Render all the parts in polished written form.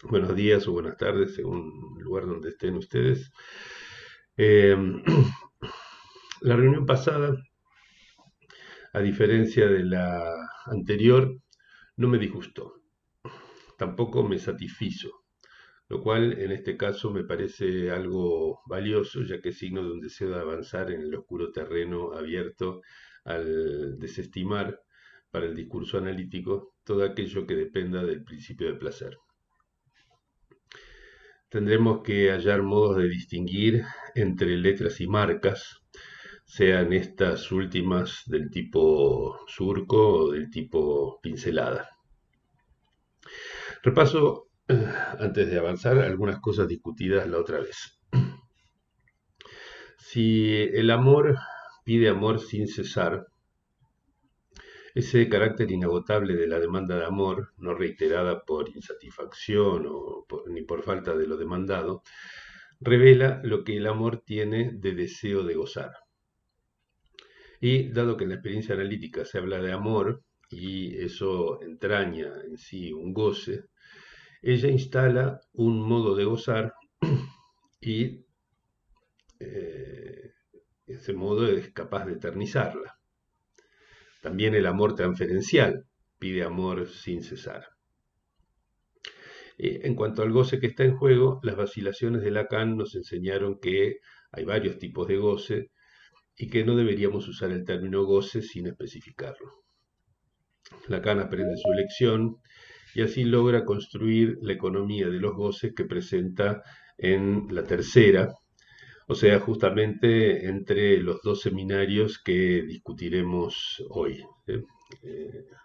Buenos días o buenas tardes, según el lugar donde estén ustedes. Eh, la reunión pasada, a diferencia de la anterior, no me disgustó, tampoco me satisfizo, lo cual en este caso me parece algo valioso, ya que es signo de un deseo de avanzar en el oscuro terreno abierto al desestimar para el discurso analítico todo aquello que dependa del principio de placer. Tendremos que hallar modos de distinguir entre letras y marcas, sean estas últimas del tipo surco o del tipo pincelada. Repaso, antes de avanzar, algunas cosas discutidas la otra vez. Si el amor pide amor sin cesar, ese carácter inagotable de la demanda de amor, no reiterada por insatisfacción ni por falta de lo demandado, revela lo que el amor tiene de deseo de gozar. Y dado que en la experiencia analítica se habla de amor y eso entraña en sí un goce, ella instala un modo de gozar y eh, ese modo es capaz de eternizarla. También el amor transferencial pide amor sin cesar. En cuanto al goce que está en juego, las vacilaciones de Lacan nos enseñaron que hay varios tipos de goce y que no deberíamos usar el término goce sin especificarlo. Lacan aprende su lección y así logra construir la economía de los goces que presenta en la tercera, o sea, justamente entre los dos seminarios que discutiremos hoy,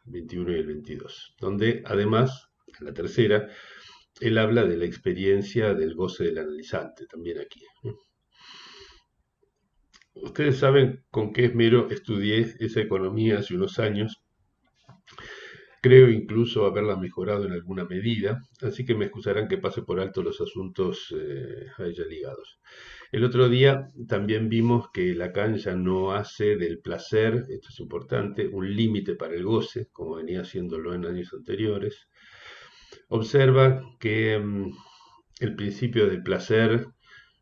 21 y el 22, donde además, en la tercera, él habla de la experiencia del goce del analizante, también aquí. Ustedes saben con qué esmero estudié esa economía hace unos años. Creo incluso haberla mejorado en alguna medida, así que me excusarán que pase por alto los asuntos a ella ligados. El otro día también vimos que Lacan ya no hace del placer, esto es importante, un límite para el goce, como venía haciéndolo en años anteriores. Observa que el principio del placer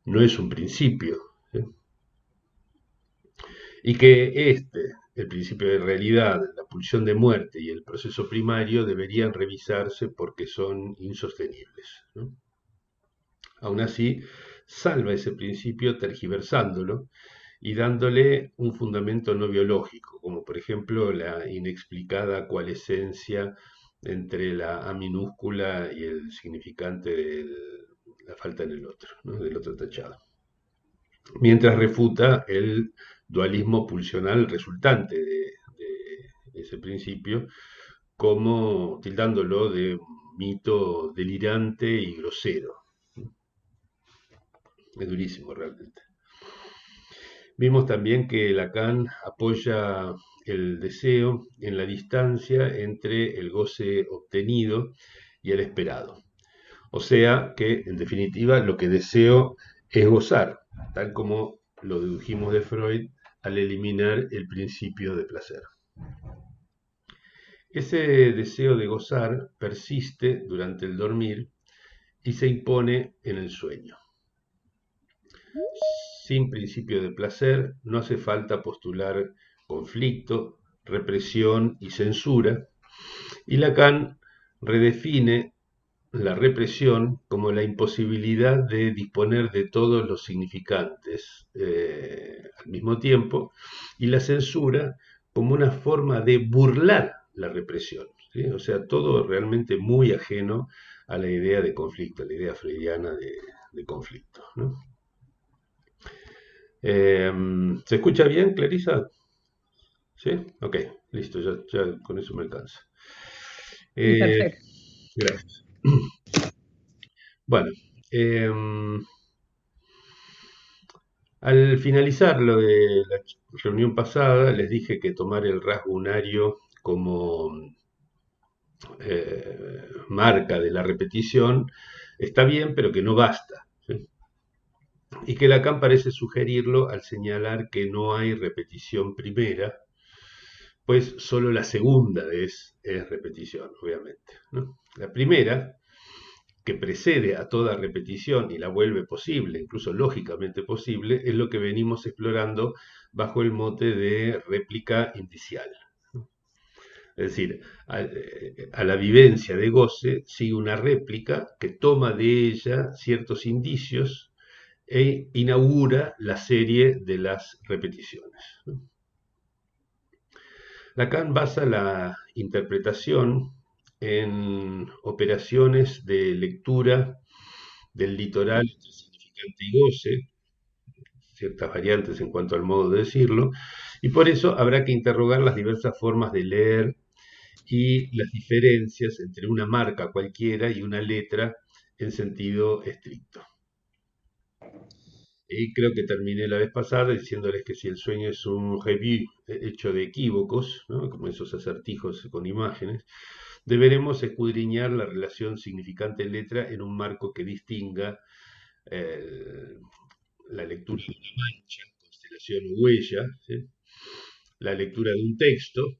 no es un principio, ¿sí? Y que el principio de realidad, la pulsión de muerte y el proceso primario deberían revisarse porque son insostenibles, ¿no? Aún así, salva ese principio tergiversándolo y dándole un fundamento no biológico, como por ejemplo la inexplicada coalescencia entre la A minúscula y el significante de la falta en el otro, ¿no? Del otro tachado. Mientras refuta el dualismo pulsional resultante de ese principio, como tildándolo de mito delirante y grosero. Es durísimo realmente. Vimos también que Lacan apoya el deseo en la distancia entre el goce obtenido y el esperado. O sea que, en definitiva, lo que deseo es gozar, tal como lo dedujimos de Freud al eliminar el principio de placer. Ese deseo de gozar persiste durante el dormir y se impone en el sueño. Sin principio de placer no hace falta postular conflicto, represión y censura, y Lacan redefine la represión como la imposibilidad de disponer de todos los significantes al mismo tiempo, y la censura como una forma de burlar la represión, ¿sí? O sea, todo realmente muy ajeno a la idea de conflicto, a la idea freudiana de conflicto, ¿no? ¿Se escucha bien, Clarisa? ¿Sí? Ok, listo, ya con eso me alcanza. Sí, Eh, perfecto. gracias. Bueno, em, al finalizar lo de la reunión pasada, les dije que tomar el rasgo unario como marca de la repetición está bien, pero que no basta, ¿sí? Y que Lacan parece sugerirlo al señalar que no hay repetición primera, pues solo la segunda es repetición, obviamente, ¿no? La primera que precede a toda repetición y la vuelve posible, incluso lógicamente posible, es lo que venimos explorando bajo el mote de réplica indicial. Es decir, a la vivencia de goce sigue una réplica que toma de ella ciertos indicios e inaugura la serie de las repeticiones. Lacan basa la interpretación en operaciones de lectura del litoral entre significante y goce, ciertas variantes en cuanto al modo de decirlo, y por eso habrá que interrogar las diversas formas de leer y las diferencias entre una marca cualquiera y una letra en sentido estricto. Y creo que terminé la vez pasada diciéndoles que si el sueño es un review hecho de equívocos, ¿no? Como esos acertijos con imágenes, deberemos escudriñar la relación significante-letra en un marco que distinga eh, la lectura de una mancha, constelación o huella, ¿sí? La lectura de un texto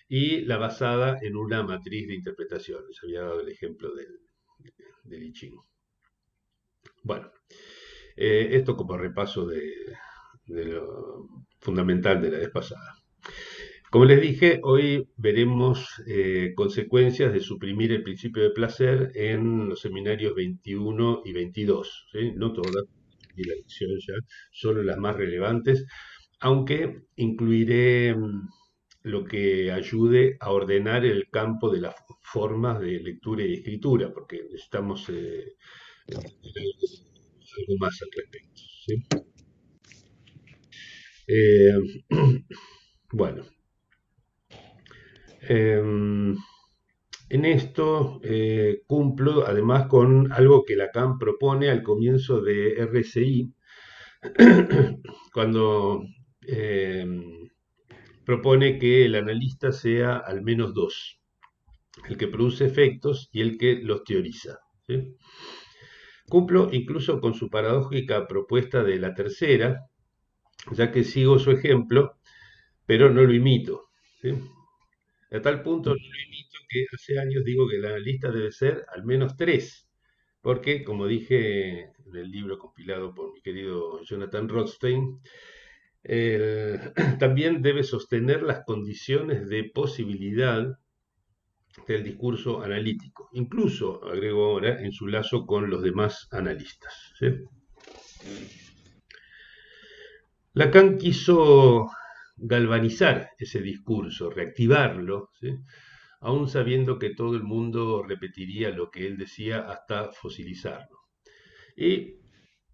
y la basada en una matriz de interpretación. Les había dado el ejemplo del I Ching. Bueno, esto como repaso de lo fundamental de la vez pasada. Como les dije, hoy veremos consecuencias de suprimir el principio de placer en los seminarios 21 y 22. ¿Sí? No todas, y la lección ya, solo las más relevantes, aunque incluiré lo que ayude a ordenar el campo de las formas de lectura y escritura, porque necesitamos algo más al respecto. ¿Sí? Eh, bueno, em, en esto cumplo además con algo que Lacan propone al comienzo de RCI, cuando propone que el analista sea al menos dos, el que produce efectos y el que los teoriza. ¿Sí? Cumplo incluso con su paradójica propuesta de la tercera, ya que sigo su ejemplo, pero no lo imito. ¿Sí? A tal punto no lo imito que hace años digo que el analista debe ser al menos tres, porque, como dije en el libro compilado por mi querido Jonathan Rothstein, también debe sostener las condiciones de posibilidad del discurso analítico, incluso, agrego ahora, en su lazo con los demás analistas. ¿Sí? Lacan quiso galvanizar ese discurso, reactivarlo, ¿sí? Aún sabiendo que todo el mundo repetiría lo que él decía hasta fosilizarlo. Y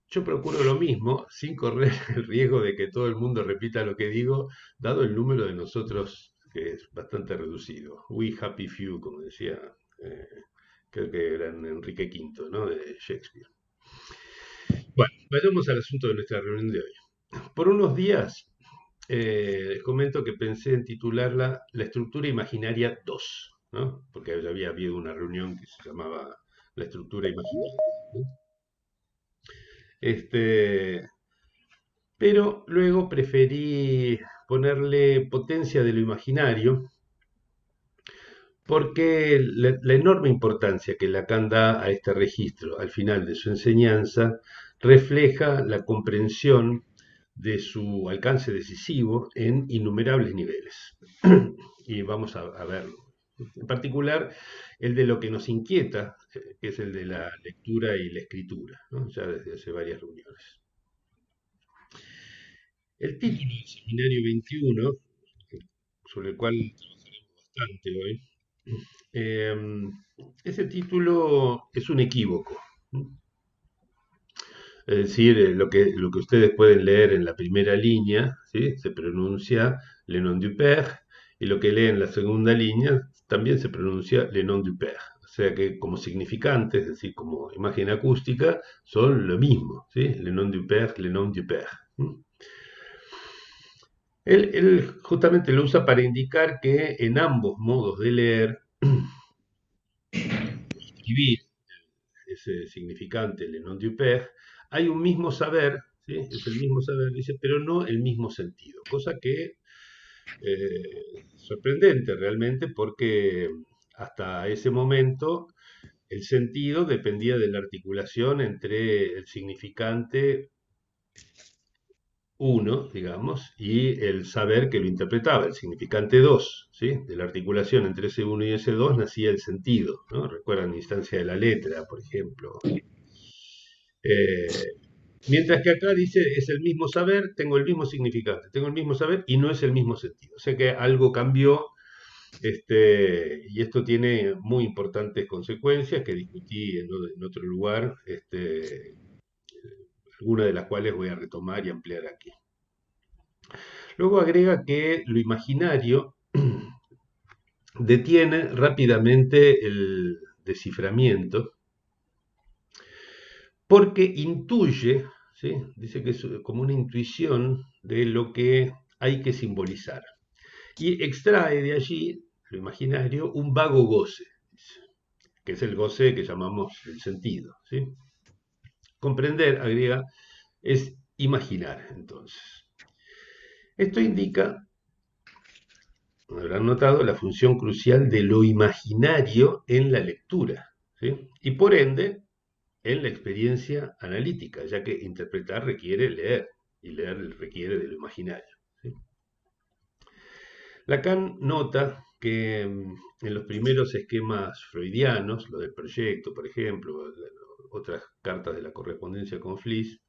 yo procuro lo mismo, sin correr el riesgo de que todo el mundo repita lo que digo, dado el número de nosotros que es bastante reducido. We happy few, como decía, eh, creo que era Enrique V, ¿no? De Shakespeare. Bueno, vayamos al asunto de nuestra reunión de hoy. Por unos días les comento que pensé en titularla La estructura imaginaria 2, ¿no? Porque ya había habido una reunión que se llamaba La estructura imaginaria, ¿no? Este, pero luego preferí ponerle potencia de lo imaginario porque la enorme importancia que Lacan da a este registro al final de su enseñanza refleja la comprensión de su alcance decisivo en innumerables niveles. Y vamos a verlo. En particular, el de lo que nos inquieta, que es el de la lectura y la escritura, ¿no? Ya desde hace varias reuniones. El título del seminario 21, sobre el cual trabajaremos bastante hoy, eh, ese título es un equívoco. Es decir, lo que ustedes pueden leer en la primera línea, ¿sí? Se pronuncia Le Nom du Père, y lo que leen en la segunda línea también se pronuncia Le Nom du Père. O sea que como significante, es decir, como imagen acústica, son lo mismo, ¿sí? Le Nom du Père, Le Nom du Père. Él justamente lo usa para indicar que en ambos modos de leer, escribir, ese significante, le nom du père, hay un mismo saber, ¿sí? Es el mismo saber, dice, pero no el mismo sentido, cosa que sorprendente realmente porque hasta ese momento el sentido dependía de la articulación entre el significante uno, digamos, y el saber que lo interpretaba, el significante 2, ¿sí? De la articulación entre ese uno y ese 2 nacía el sentido, ¿no? Recuerdan la instancia de la letra, por ejemplo. Eh, Mientras que acá dice, es el mismo saber, tengo el mismo significante, tengo el mismo saber y no es el mismo sentido. O sea que algo cambió, y esto tiene muy importantes consecuencias que discutí en otro lugar, algunas de las cuales voy a retomar y ampliar aquí. Luego agrega que lo imaginario detiene rápidamente el desciframiento porque intuye, ¿sí? Dice que es como una intuición de lo que hay que simbolizar. Y extrae de allí, lo imaginario, un vago goce, que es el goce que llamamos el sentido. ¿Sí? Comprender, agrega, es imaginar, entonces. Esto indica, habrán notado, la función crucial de lo imaginario en la lectura, ¿sí? Y por ende, en la experiencia analítica, ya que interpretar requiere leer, y leer requiere de lo imaginario. ¿Sí? Lacan nota que en los primeros esquemas freudianos, lo del proyecto, por ejemplo, otras cartas de la correspondencia con Fliss,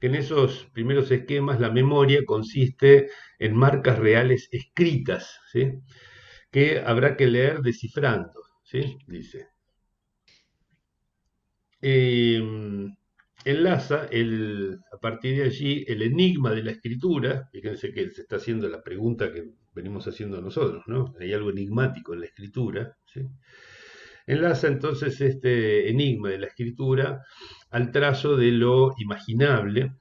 que en esos primeros esquemas la memoria consiste en marcas reales escritas, ¿sí? Que habrá que leer descifrando, ¿sí? Dice. Enlaza a partir de allí el enigma de la escritura. Fíjense que se está haciendo la pregunta que venimos haciendo nosotros, ¿no? Hay algo enigmático en la escritura, ¿sí? Enlaza entonces este enigma de la escritura al trazo de lo imaginable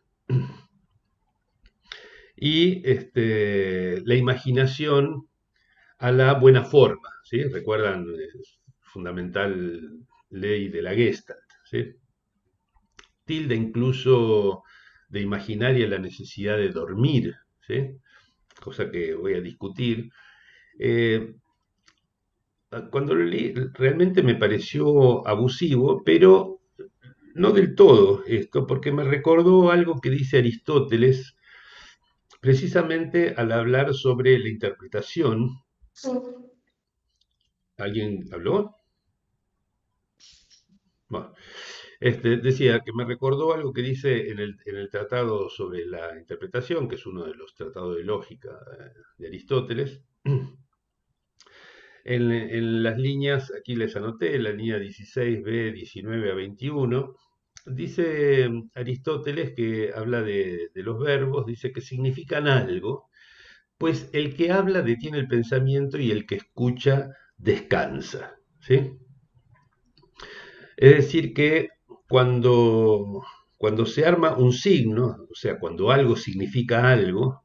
y la imaginación a la buena forma, ¿sí? Recuerdan, fundamental ley de la Gestalt, ¿sí? Tilda incluso de imaginaria la necesidad de dormir, ¿sí? Cosa que voy a discutir. Eh, Cuando lo leí realmente me pareció abusivo, pero no del todo esto, porque me recordó algo que dice Aristóteles precisamente al hablar sobre la interpretación. ¿Alguien habló? Bueno, decía que me recordó algo que dice en el tratado sobre la interpretación, que es uno de los tratados de lógica de Aristóteles. En las líneas, aquí les anoté, la línea 16b, 19 a 21, dice Aristóteles que habla de los verbos, dice que significan algo, pues el que habla detiene el pensamiento y el que escucha descansa. ¿Sí? Es decir, que cuando, cuando se arma un signo, o sea, cuando algo significa algo,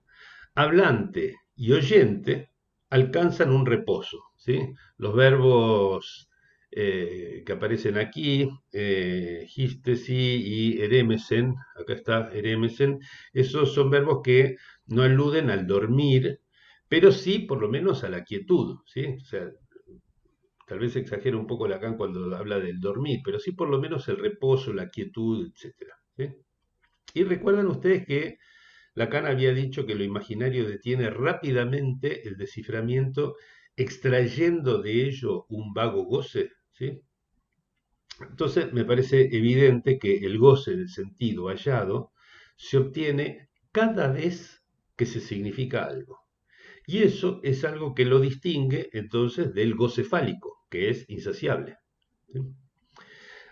hablante y oyente alcanzan un reposo. ¿Sí? Los verbos que aparecen aquí, hístesi y eremesen, acá está eremesen, esos son verbos que no aluden al dormir, pero sí por lo menos a la quietud. ¿Sí? O sea, tal vez exagera un poco Lacan cuando habla del dormir, pero sí por lo menos el reposo, la quietud, etcétera. ¿Sí? Y recuerdan ustedes que Lacan había dicho que lo imaginario detiene rápidamente el desciframiento, extrayendo de ello un vago goce. ¿Sí? Entonces me parece evidente que el goce del sentido hallado se obtiene cada vez que se significa algo. Y eso es algo que lo distingue entonces del goce fálico, que es insaciable. ¿Sí?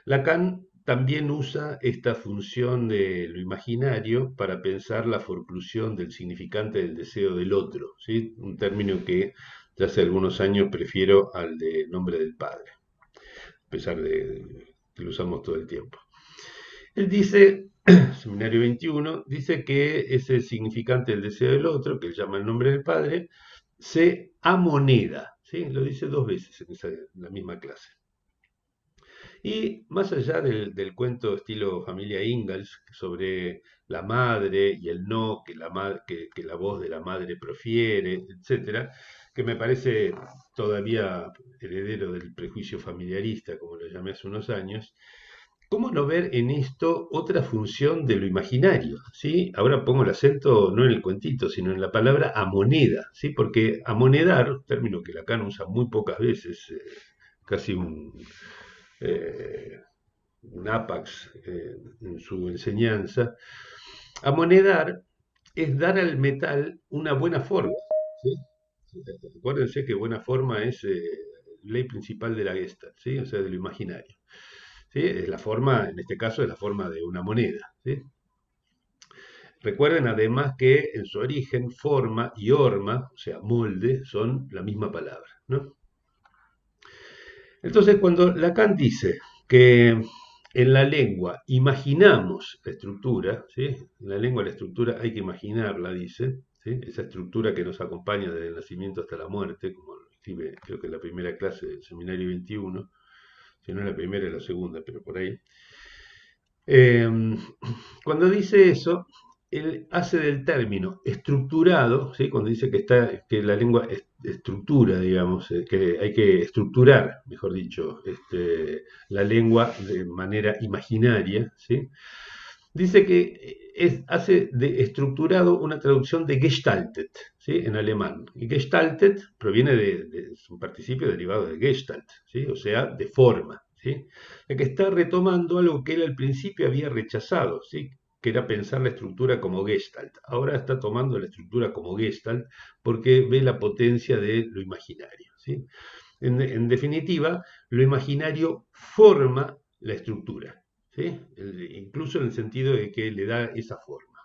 Lacan también usa esta función de lo imaginario para pensar la forclusión del significante del deseo del otro, ¿sí? Un término que ya hace algunos años prefiero al de nombre del padre, a pesar de que lo usamos todo el tiempo. Él dice, Seminario 21, dice que ese significante del deseo del otro, que él llama el nombre del padre, se amoneda, ¿sí? Lo dice dos veces en la misma clase. Y más allá del cuento estilo familia Ingalls sobre la madre y el no que la voz de la madre profiere, etcétera, que me parece todavía heredero del prejuicio familiarista, como lo llamé hace unos años. ¿Cómo no ver en esto otra función de lo imaginario? ¿Sí? Ahora pongo el acento no en el cuentito, sino en la palabra amoneda, ¿sí? Porque amonedar, término que Lacan usa muy pocas veces, casi eh, un ápax en su enseñanza, amonedar es dar al metal una buena forma, ¿sí? Acuérdense que buena forma es ley principal de la Gestalt, ¿sí? O sea, de lo imaginario. ¿Sí? Es la forma, en este caso, es la forma de una moneda. ¿Sí? Recuerden además que en su origen forma y horma, o sea, molde, son la misma palabra. ¿No? Entonces, cuando Lacan dice que en la lengua imaginamos la estructura, ¿sí? En la lengua la estructura hay que imaginarla, dice, ¿sí? Esa estructura que nos acompaña desde el nacimiento hasta la muerte, como lo escribe creo que en la primera clase del Seminario 21, si no es la primera es la segunda, pero por ahí. Eh, Cuando dice eso, él hace del término estructurado, ¿sí? Cuando dice que la lengua estructura, digamos, que hay que estructurar, mejor dicho, la lengua de manera imaginaria, ¿sí? Dice que hace de estructurado una traducción de gestaltet, ¿sí? En alemán. Y gestaltet proviene de un participio derivado de Gestalt, ¿sí? O sea, de forma. ¿Sí? Ya que está retomando algo que él al principio había rechazado, ¿sí? Que era pensar la estructura como Gestalt. Ahora está tomando la estructura como Gestalt porque ve la potencia de lo imaginario. ¿Sí? En definitiva, lo imaginario forma la estructura, ¿sí? Incluso en el sentido de que le da esa forma.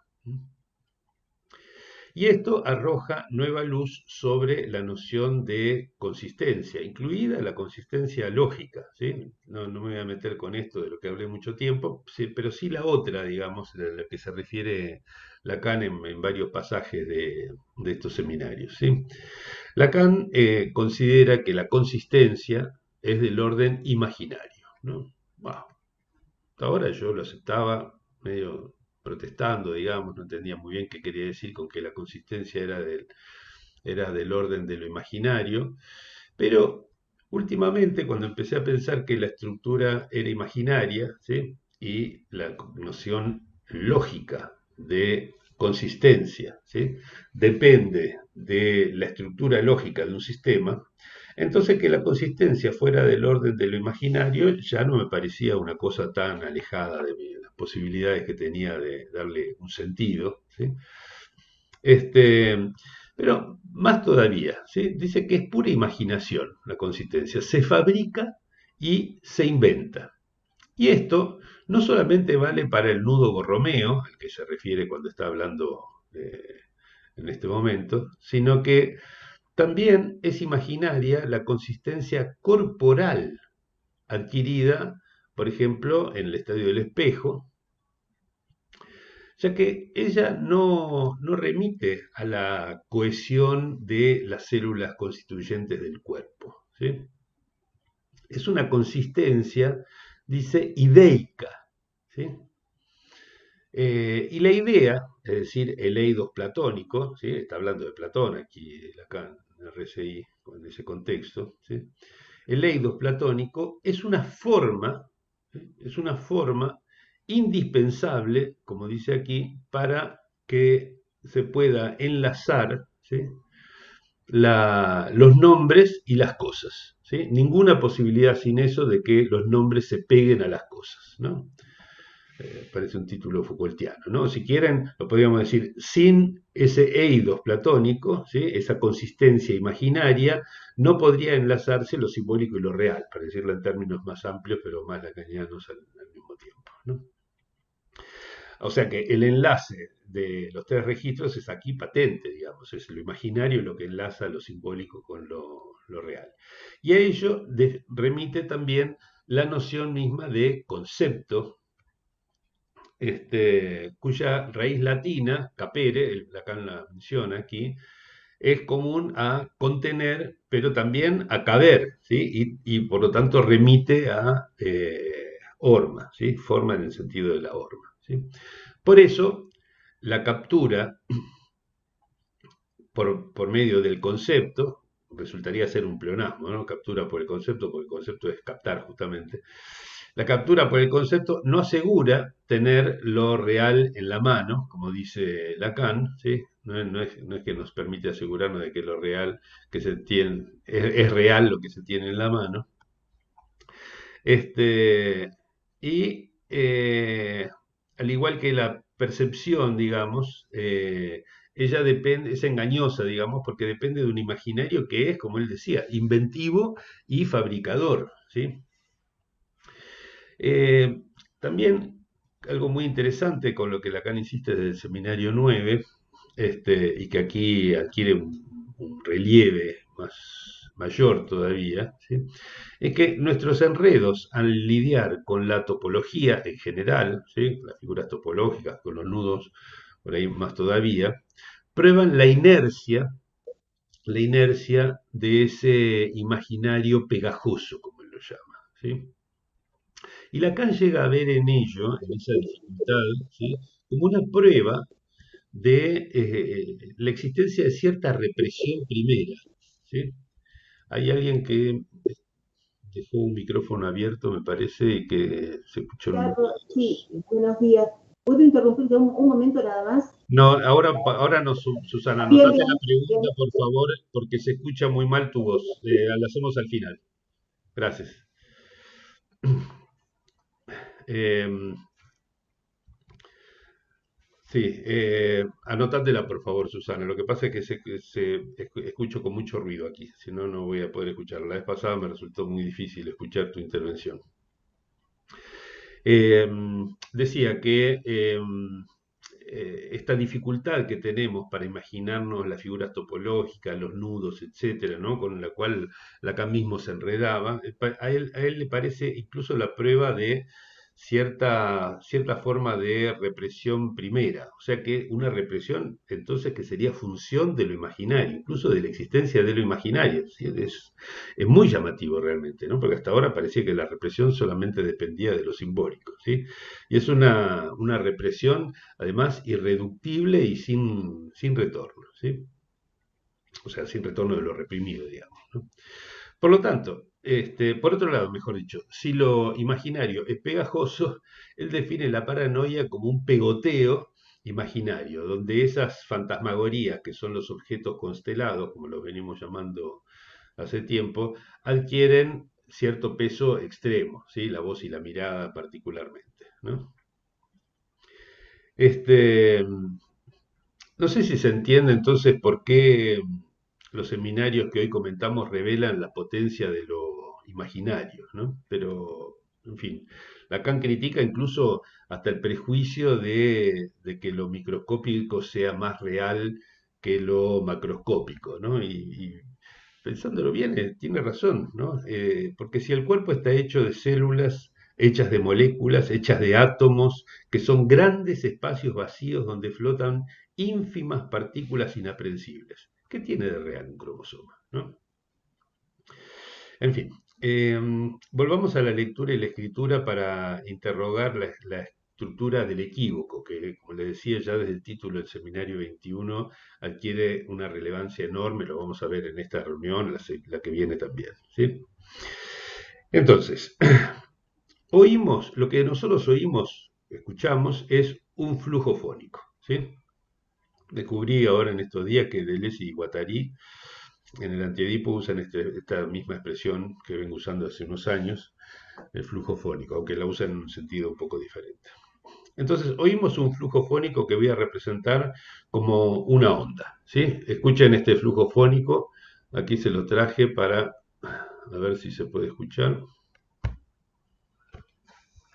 Y esto arroja nueva luz sobre la noción de consistencia, incluida la consistencia lógica, ¿sí? No me voy a meter con esto de lo que hablé mucho tiempo, sí, pero sí la otra, digamos, a la que se refiere Lacan en varios pasajes de estos seminarios, ¿sí? Lacan considera que la consistencia es del orden imaginario, ¿no? Wow. Hasta ahora yo lo aceptaba medio protestando, digamos, no entendía muy bien qué quería decir con que la consistencia era del orden de lo imaginario, pero últimamente cuando empecé a pensar que la estructura era imaginaria, ¿sí? Y la noción lógica de consistencia, ¿sí? Depende de la estructura lógica de un sistema, entonces que la consistencia fuera del orden de lo imaginario ya no me parecía una cosa tan alejada de las posibilidades que tenía de darle un sentido, ¿sí? Este, pero más todavía, ¿sí? Dice que es pura imaginación la consistencia, se fabrica y se inventa. Y esto no solamente vale para el nudo Borromeo, al que se refiere cuando está hablando en este momento, sino que también es imaginaria la consistencia corporal adquirida, por ejemplo, en el estadio del espejo, ya que ella no remite a la cohesión de las células constituyentes del cuerpo. ¿Sí? Es una consistencia, dice, ideica. ¿Sí? Y la idea, es decir, el eidos platónico, ¿sí? Está hablando de Platón aquí, Lacan, en RCI, en ese contexto, ¿sí? El eidos platónico es una forma indispensable, como dice aquí, para que se pueda enlazar, ¿sí? Los nombres y las cosas. ¿Sí? Ninguna posibilidad sin eso de que los nombres se peguen a las cosas. ¿No? Parece un título Foucaultiano, ¿no? Si quieren, lo podríamos decir, sin ese eidos platónico, ¿sí? Esa consistencia imaginaria, no podría enlazarse lo simbólico y lo real, para decirlo en términos más amplios, pero más lacanianos al mismo tiempo, ¿no? O sea que el enlace de los tres registros es aquí patente, digamos, es lo imaginario lo que enlaza lo simbólico con lo real. Y a ello remite también la noción misma de concepto, cuya raíz latina, capere, Lacan la menciona aquí, es común a contener, pero también a caber, ¿sí? Y por lo tanto remite a horma, ¿sí? Forma en el sentido de la horma, ¿sí? Por eso, la captura por medio del concepto, resultaría ser un pleonasmo, ¿no? Captura por el concepto, porque el concepto es captar justamente. La captura por el concepto no asegura tener lo real en la mano, como dice Lacan, ¿sí? No es que nos permite asegurarnos de que lo real que se tiene es real lo que se tiene en la mano. Este, y al igual que la percepción, digamos, ella depende, es engañosa, digamos, porque depende de un imaginario que es, como él decía, inventivo y fabricador, ¿sí? Eh, También algo muy interesante con lo que Lacan insiste desde el Seminario 9, y que aquí adquiere un relieve mayor todavía, ¿sí? Es que nuestros enredos al lidiar con la topología en general, ¿sí? Las figuras topológicas, con los nudos, por ahí más todavía, prueban la inercia de ese imaginario pegajoso, como él lo llama, ¿sí? Y Lacan llega a ver en ello, en esa dificultad, ¿sí? Como una prueba de la existencia de cierta represión primera, ¿sí? Hay alguien que dejó un micrófono abierto, me parece, y que se escuchó en un... Sí, buenos días. ¿Puedo interrumpirte un momento nada más? No, ahora no, Susana, Bien, anotate la bien, pregunta, bien. por favor, porque se escucha muy mal tu voz. La hacemos al final. Gracias. Eh, sí, anótatela, por favor, Susana. Lo que pasa es que escucho con mucho ruido aquí, si no, no voy a poder escucharla. La vez pasada me resultó muy difícil escuchar tu intervención. Eh, Decía que esta dificultad que tenemos para imaginarnos las figuras topológicas, los nudos, etcétera, ¿no? Con la cual Lacan mismo se enredaba, a él le parece incluso la prueba de cierta forma de represión primera, o sea que una represión entonces que sería función de lo imaginario, incluso de la existencia de lo imaginario, ¿sí? Es muy llamativo realmente, ¿no? Porque hasta ahora parecía que la represión solamente dependía de lo simbólico, ¿sí? Y es una represión además irreductible y sin retorno, ¿sí? O sea, sin retorno de lo reprimido, digamos, ¿no? Por lo tanto, por otro lado, mejor dicho, si lo imaginario es pegajoso, él define la paranoia como un pegoteo imaginario, donde esas fantasmagorías, que son los objetos constelados, como los venimos llamando hace tiempo, adquieren cierto peso extremo, ¿sí? La voz y la mirada particularmente, ¿no? Este, no sé si se entiende entonces por qué los seminarios que hoy comentamos revelan la potencia de lo imaginario, ¿no? Pero, en fin, Lacan critica incluso hasta el prejuicio de que lo microscópico sea más real que lo macroscópico, ¿no? Y pensándolo bien, tiene razón, ¿no? Porque si el cuerpo está hecho de células, hechas de moléculas, hechas de átomos, que son grandes espacios vacíos donde flotan ínfimas partículas inaprensibles. ¿Qué tiene de real un cromosoma? ¿No? En fin, volvamos a la lectura y la escritura para interrogar la estructura del equívoco, que, como le decía ya desde el título del Seminario 21, adquiere una relevancia enorme, lo vamos a ver en esta reunión, la que viene también, ¿sí? Entonces, lo que nosotros oímos, escuchamos, es un flujo fónico, ¿sí? Descubrí ahora en estos días que Deleuze y Guattari en el Antiedipo usan esta misma expresión que vengo usando hace unos años, el flujo fónico, aunque la usan en un sentido un poco diferente. Entonces, oímos un flujo fónico que voy a representar como una onda, ¿sí? Escuchen este flujo fónico, aquí se lo traje para, a ver si se puede escuchar.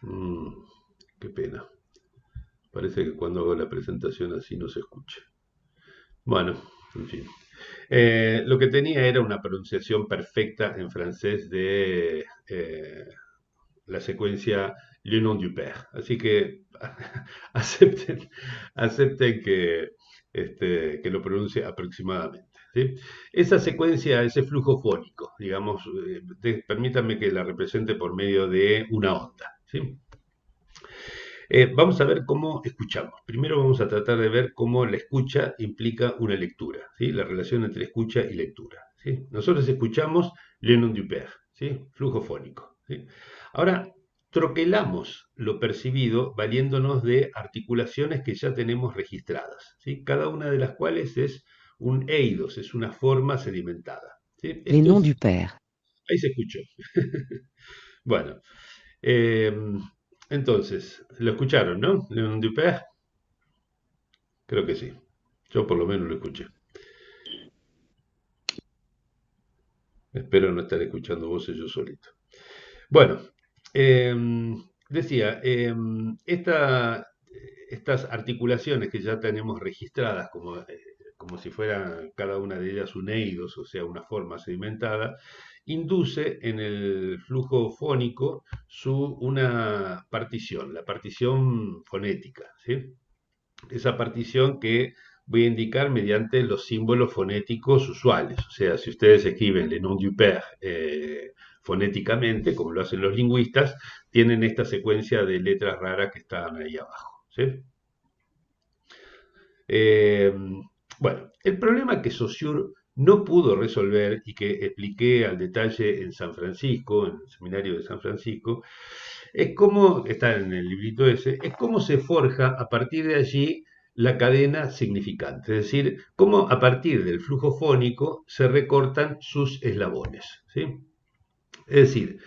Mm, qué pena, parece que cuando hago la presentación así no se escucha. Bueno, en fin. Lo que tenía era una pronunciación perfecta en francés de la secuencia Le nom du père. Así que acepten, acepten que lo pronuncie aproximadamente, ¿sí? Esa secuencia, ese flujo fónico, digamos, permítanme que la represente por medio de una onda, ¿sí? Vamos a ver cómo escuchamos. Primero vamos a tratar de ver cómo la escucha implica una lectura, ¿sí? La relación entre escucha y lectura. ¿sí? Nosotros escuchamos le nom du père, ¿sí? Flujo fónico, ¿sí? Ahora, troquelamos lo percibido valiéndonos de articulaciones que ya tenemos registradas, ¿sí? Cada una de las cuales es un eidos, es una forma sedimentada, ¿sí? Les Esto noms es, du père. ahí se escuchó. Bueno, eh, entonces, lo escucharon, ¿no? Le nom du père, creo que sí. Yo por lo menos lo escuché. Espero no estar escuchando voces yo solito. Bueno, decía, estas articulaciones que ya tenemos registradas como si fuera cada una de ellas un eidos, o sea, una forma sedimentada, induce en el flujo fónico una partición, la partición fonética, ¿sí? Esa partición que voy a indicar mediante los símbolos fonéticos usuales. O sea, si ustedes escriben le nom du père fonéticamente, como lo hacen los lingüistas, tienen esta secuencia de letras raras que están ahí abajo, ¿sí? Eh, bueno, el problema que Saussure no pudo resolver y que expliqué al detalle en San Francisco, en el seminario de San Francisco, es cómo, está en el librito ese, es cómo se forja a partir de allí la cadena significante, es decir, cómo a partir del flujo fónico se recortan sus eslabones, ¿sí? Es decir,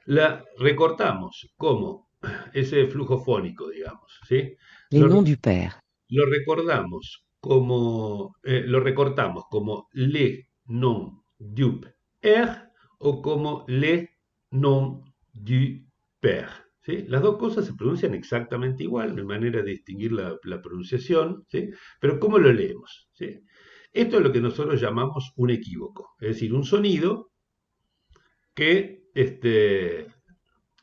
la recortamos como ese flujo fónico, digamos, ¿sí? Les Lo, noms du père. lo recortamos como le nom du père o como le nom du père, ¿sí? Las dos cosas se pronuncian exactamente igual, no hay manera de distinguir la pronunciación, ¿sí? Pero ¿cómo lo leemos? ¿Sí? Esto es lo que nosotros llamamos un equívoco, es decir, un sonido que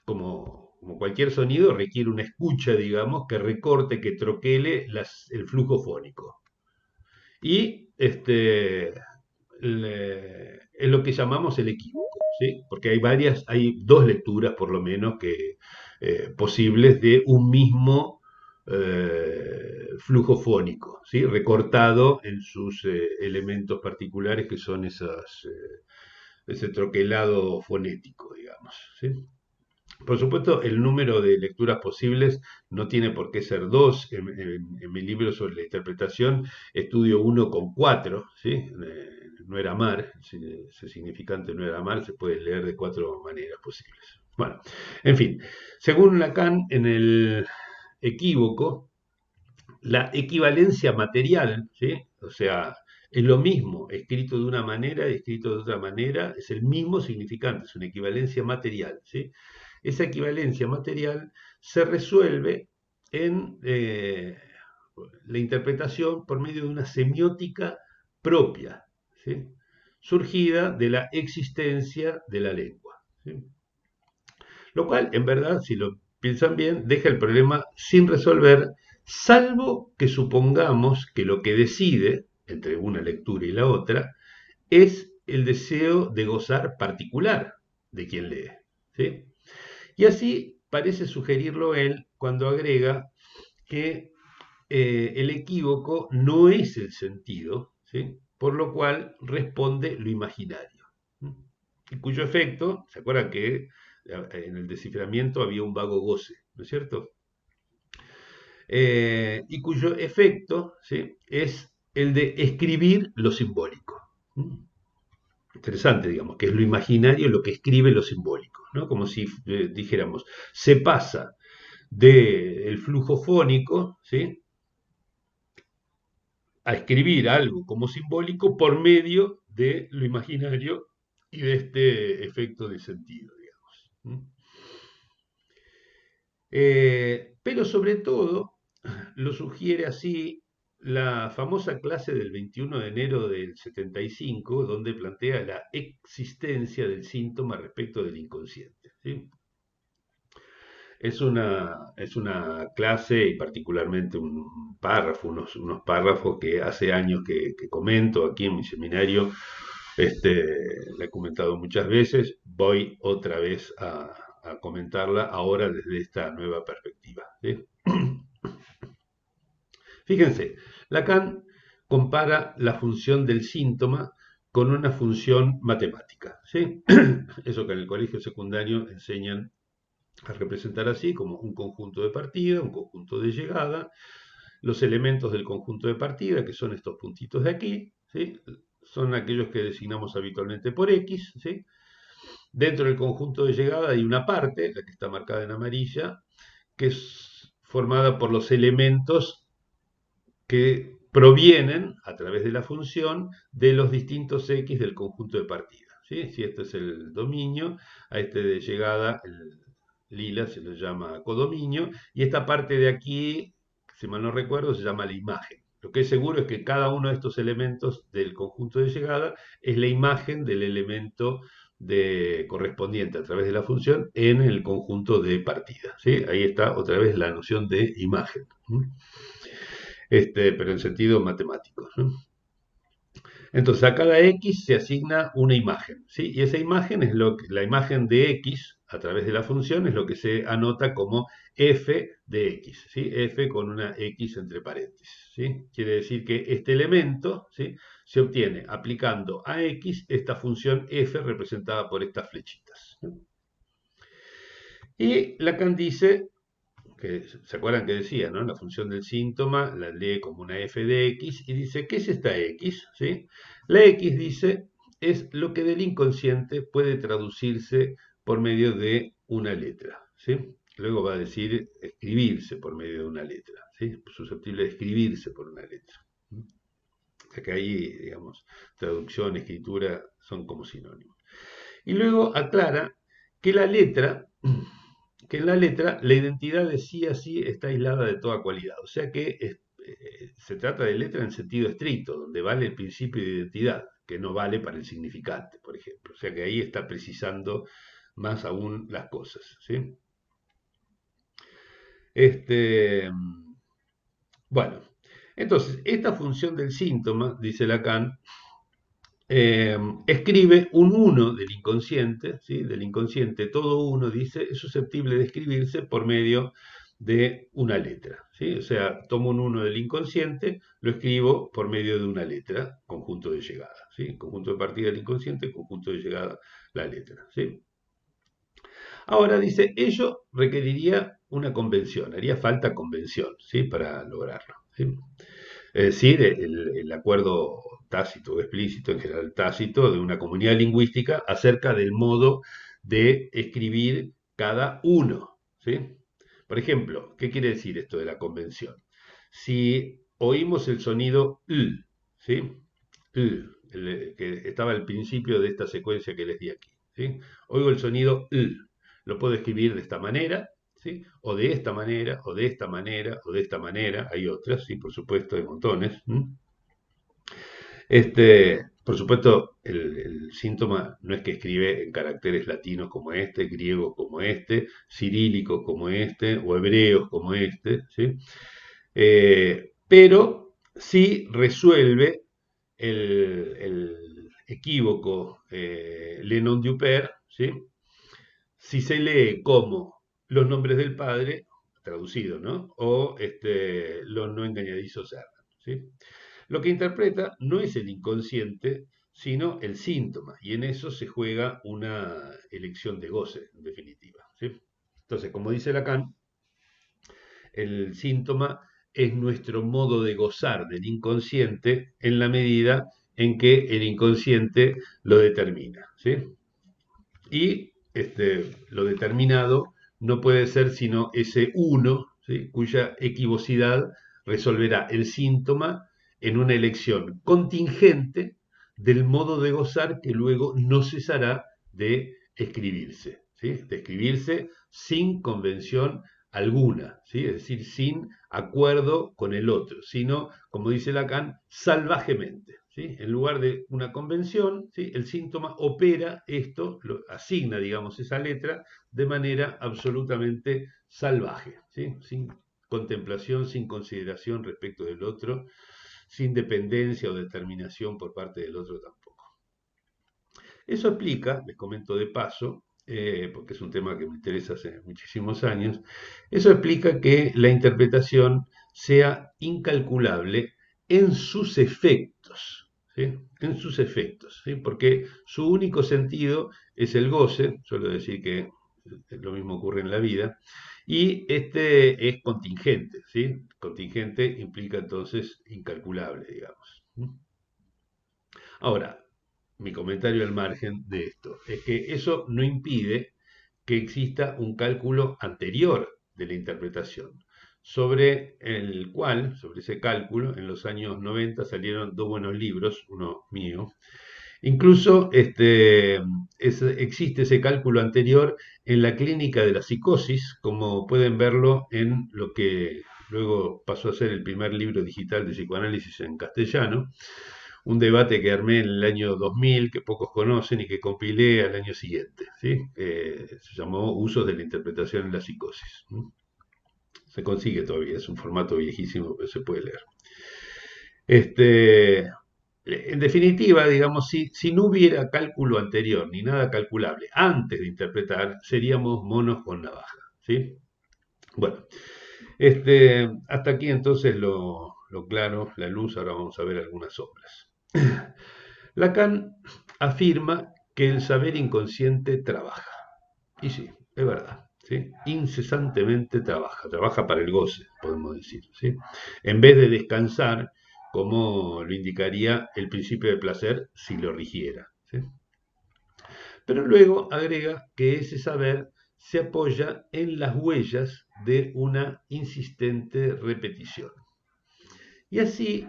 como cualquier sonido, requiere una escucha, digamos, que recorte, que troquele el flujo fónico. Y es lo que llamamos el equívoco, ¿sí? Porque hay dos lecturas por lo menos posibles de un mismo flujo fónico, ¿sí? Recortado en sus elementos particulares que son ese troquelado fonético, digamos, ¿sí? Por supuesto, el número de lecturas posibles no tiene por qué ser dos. En mi libro sobre la interpretación estudio uno con cuatro, ¿sí? No era mar, ese significante no era mar, se puede leer de cuatro maneras posibles. Bueno, en fin, según Lacan, en el equívoco, la equivalencia material, ¿sí? O sea, es lo mismo escrito de una manera y escrito de otra manera, es el mismo significante, es una equivalencia material, ¿sí? Esa equivalencia material se resuelve en la interpretación por medio de una semiótica propia, ¿sí? Surgida de la existencia de la lengua, ¿sí? Lo cual, en verdad, si lo piensan bien, deja el problema sin resolver, salvo que supongamos que lo que decide, entre una lectura y la otra, es el deseo de gozar particular de quien lee, ¿sí? Y así parece sugerirlo él cuando agrega que el equívoco no es el sentido, ¿sí? Por lo cual responde lo imaginario, ¿sí? Y cuyo efecto, ¿se acuerdan que en el desciframiento había un vago goce, ¿no es cierto? Y cuyo efecto, ¿sí? Es el de escribir lo simbólico. Interesante, digamos, que es lo imaginario lo que escribe lo simbólico, ¿no? Como si dijéramos, se pasa del flujo fónico, ¿sí? A escribir algo como simbólico por medio de lo imaginario y de este efecto de sentido, digamos. Pero sobre todo lo sugiere así la famosa clase del 21 de enero del 75, donde plantea la existencia del síntoma respecto del inconsciente, ¿sí? Es una clase y particularmente un párrafo, unos párrafos que hace años que comento aquí en mi seminario. La he comentado muchas veces, voy otra vez a comentarla ahora desde esta nueva perspectiva, ¿sí? Fíjense, Lacan compara la función del síntoma con una función matemática, ¿sí? Eso que en el colegio secundario enseñan a representar así, como un conjunto de partida, un conjunto de llegada, los elementos del conjunto de partida, que son estos puntitos de aquí, ¿sí? Son aquellos que designamos habitualmente por X, ¿sí? Dentro del conjunto de llegada hay una parte, la que está marcada en amarilla, que es formada por los elementos que provienen a través de la función de los distintos X del conjunto de partida, ¿sí? Si este es el dominio, a este de llegada, el lila, se le llama codominio, y esta parte de aquí, si mal no recuerdo, se llama la imagen. Lo que es seguro es que cada uno de estos elementos del conjunto de llegada es la imagen del elemento correspondiente a través de la función en el conjunto de partida, ¿sí? Ahí está otra vez la noción de imagen, pero en sentido matemático, ¿no? Entonces a cada X se asigna una imagen, ¿sí? Y esa imagen es la imagen de X a través de la función es lo que se anota como f de X, ¿sí? F con una X entre paréntesis, ¿sí? Quiere decir que este elemento, ¿sí?, se obtiene aplicando a X esta función f representada por estas flechitas, ¿no? Y Lacan dice, que se acuerdan que decía, ¿no? La función del síntoma la lee como una f de X y dice, ¿qué es esta X? ¿Sí? La X, dice, es lo que del inconsciente puede traducirse por medio de una letra, ¿sí? Luego va a decir escribirse por medio de una letra, ¿sí? Susceptible de escribirse por una letra. O sea que ahí, digamos, traducción, escritura son como sinónimos. Y luego aclara que la letra, que en la letra la identidad de sí a sí está aislada de toda cualidad. O sea que se trata de letra en sentido estricto, donde vale el principio de identidad, que no vale para el significante, por ejemplo. O sea que ahí está precisando más aún las cosas, ¿sí? Bueno, entonces, esta función del síntoma, dice Lacan, escribe un uno del inconsciente, ¿sí? Del inconsciente todo uno, dice, es susceptible de escribirse por medio de una letra, ¿sí? O sea, tomo un uno del inconsciente, lo escribo por medio de una letra, conjunto de llegada, ¿sí? Conjunto de partida del inconsciente, conjunto de llegada, la letra, ¿sí? Ahora dice, ello requeriría una convención, haría falta convención, ¿sí?, para lograrlo, ¿sí? Es decir, el acuerdo tácito o explícito, en general tácito, de una comunidad lingüística acerca del modo de escribir cada uno, ¿sí? Por ejemplo, ¿qué quiere decir esto de la convención? Si oímos el sonido l, ¿sí? Que estaba al principio de esta secuencia que les di aquí, ¿sí? Oigo el sonido l, lo puedo escribir de esta manera, ¿sí? O de esta manera, o de esta manera, o de esta manera. Hay otras, sí, por supuesto, hay montones. Por supuesto, el síntoma no es que escribe en caracteres latinos como este, griegos como este, cirílicos como este, o hebreos como este, ¿sí? Pero sí resuelve el equívoco le non du père, ¿sí?, si se lee como los nombres del padre, traducido, ¿no? O los no engañadizos servan, ¿sí? Lo que interpreta no es el inconsciente, sino el síntoma, y en eso se juega una elección de goce, en definitiva, ¿sí? Entonces, como dice Lacan, el síntoma es nuestro modo de gozar del inconsciente en la medida en que el inconsciente lo determina, ¿sí? Y lo determinado no puede ser sino ese uno, ¿sí?, cuya equivocidad resolverá el síntoma en una elección contingente del modo de gozar que luego no cesará de escribirse, ¿sí?, de escribirse sin convención alguna, ¿sí?, es decir, sin acuerdo con el otro, sino, como dice Lacan, salvajemente, ¿sí? En lugar de una convención, ¿sí?, el síntoma opera esto, lo asigna, digamos, esa letra de manera absolutamente salvaje, ¿sí?, sin contemplación, sin consideración respecto del otro, sin dependencia o determinación por parte del otro tampoco. Eso explica, les comento de paso, porque es un tema que me interesa hace muchísimos años, eso explica que la interpretación sea incalculable en sus efectos, ¿sí? En sus efectos, ¿sí? Porque su único sentido es el goce, suelo decir que lo mismo ocurre en la vida, y este es contingente, ¿sí? Contingente implica entonces incalculable, digamos. Ahora, mi comentario al margen de esto es que eso no impide que exista un cálculo anterior de la interpretación, sobre ese cálculo, en los años 90 salieron dos buenos libros, uno mío. Incluso existe ese cálculo anterior en la clínica de la psicosis, como pueden verlo en lo que luego pasó a ser el primer libro digital de psicoanálisis en castellano, un debate que armé en el año 2000, que pocos conocen y que compilé al año siguiente, ¿sí? Se llamó Usos de la Interpretación en la Psicosis. Se consigue todavía, es un formato viejísimo, pero se puede leer. En definitiva, digamos, si no hubiera cálculo anterior ni nada calculable antes de interpretar, seríamos monos con navaja, ¿sí? Bueno, hasta aquí entonces lo claro, la luz, ahora vamos a ver algunas sombras. Lacan afirma que el saber inconsciente trabaja. Y sí, es verdad. ¿Sí? Incesantemente trabaja para el goce, podemos decir. ¿Sí? En vez de descansar, como lo indicaría el principio de placer si lo rigiera. ¿Sí? Pero luego agrega que ese saber se apoya en las huellas de una insistente repetición. Y así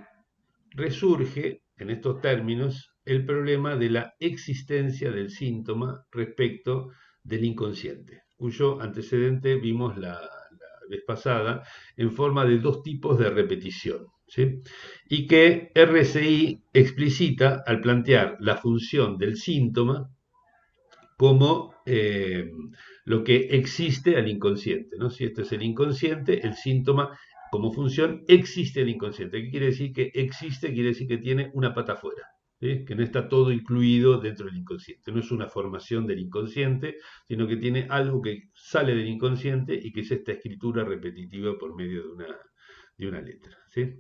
resurge, en estos términos, el problema de la existencia del síntoma respecto del inconsciente, cuyo antecedente vimos la vez pasada en forma de dos tipos de repetición, ¿sí? Y que RCI explicita al plantear la función del síntoma como lo que existe al inconsciente, ¿no? Si este es el inconsciente, el síntoma como función existe el inconsciente. ¿Qué quiere decir que existe? Quiere decir que tiene una pata afuera, ¿sí? Que no está todo incluido dentro del inconsciente. No es una formación del inconsciente, sino que tiene algo que sale del inconsciente y que es esta escritura repetitiva por medio de una letra, ¿sí?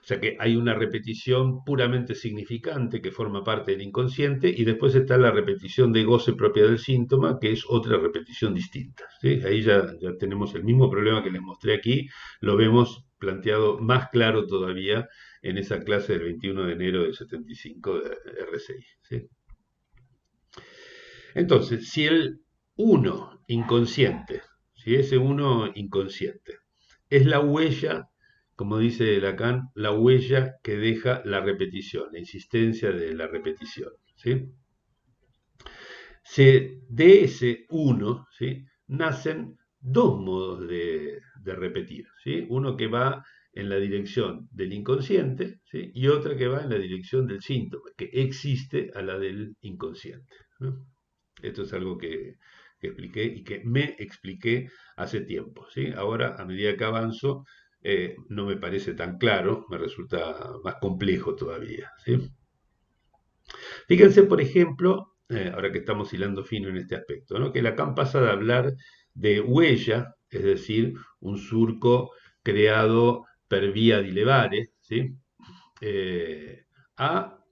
O sea que hay una repetición puramente significante que forma parte del inconsciente y después está la repetición de goce propia del síntoma, que es otra repetición distinta, ¿sí? Ahí ya tenemos el mismo problema que les mostré aquí, lo vemos planteado más claro todavía en esa clase del 21 de enero del 75 de RCI, ¿sí? Entonces, si el uno inconsciente, si ese uno inconsciente es la huella, como dice Lacan, la huella que deja la repetición, la insistencia de la repetición, ¿sí? De ese uno, ¿sí? Nacen dos modos de repetir, ¿sí? Uno que va en la dirección del inconsciente, ¿sí? Y otra que va en la dirección del síntoma, que existe a la del inconsciente, ¿no? Esto es algo que expliqué y que me expliqué hace tiempo, ¿sí? Ahora, a medida que avanzo, no me parece tan claro, me resulta más complejo todavía, ¿sí? Fíjense, por ejemplo, ahora que estamos hilando fino en este aspecto, ¿no? Que Lacan pasa de hablar de huella, es decir, un surco creado per vía di levare, ¿sí? A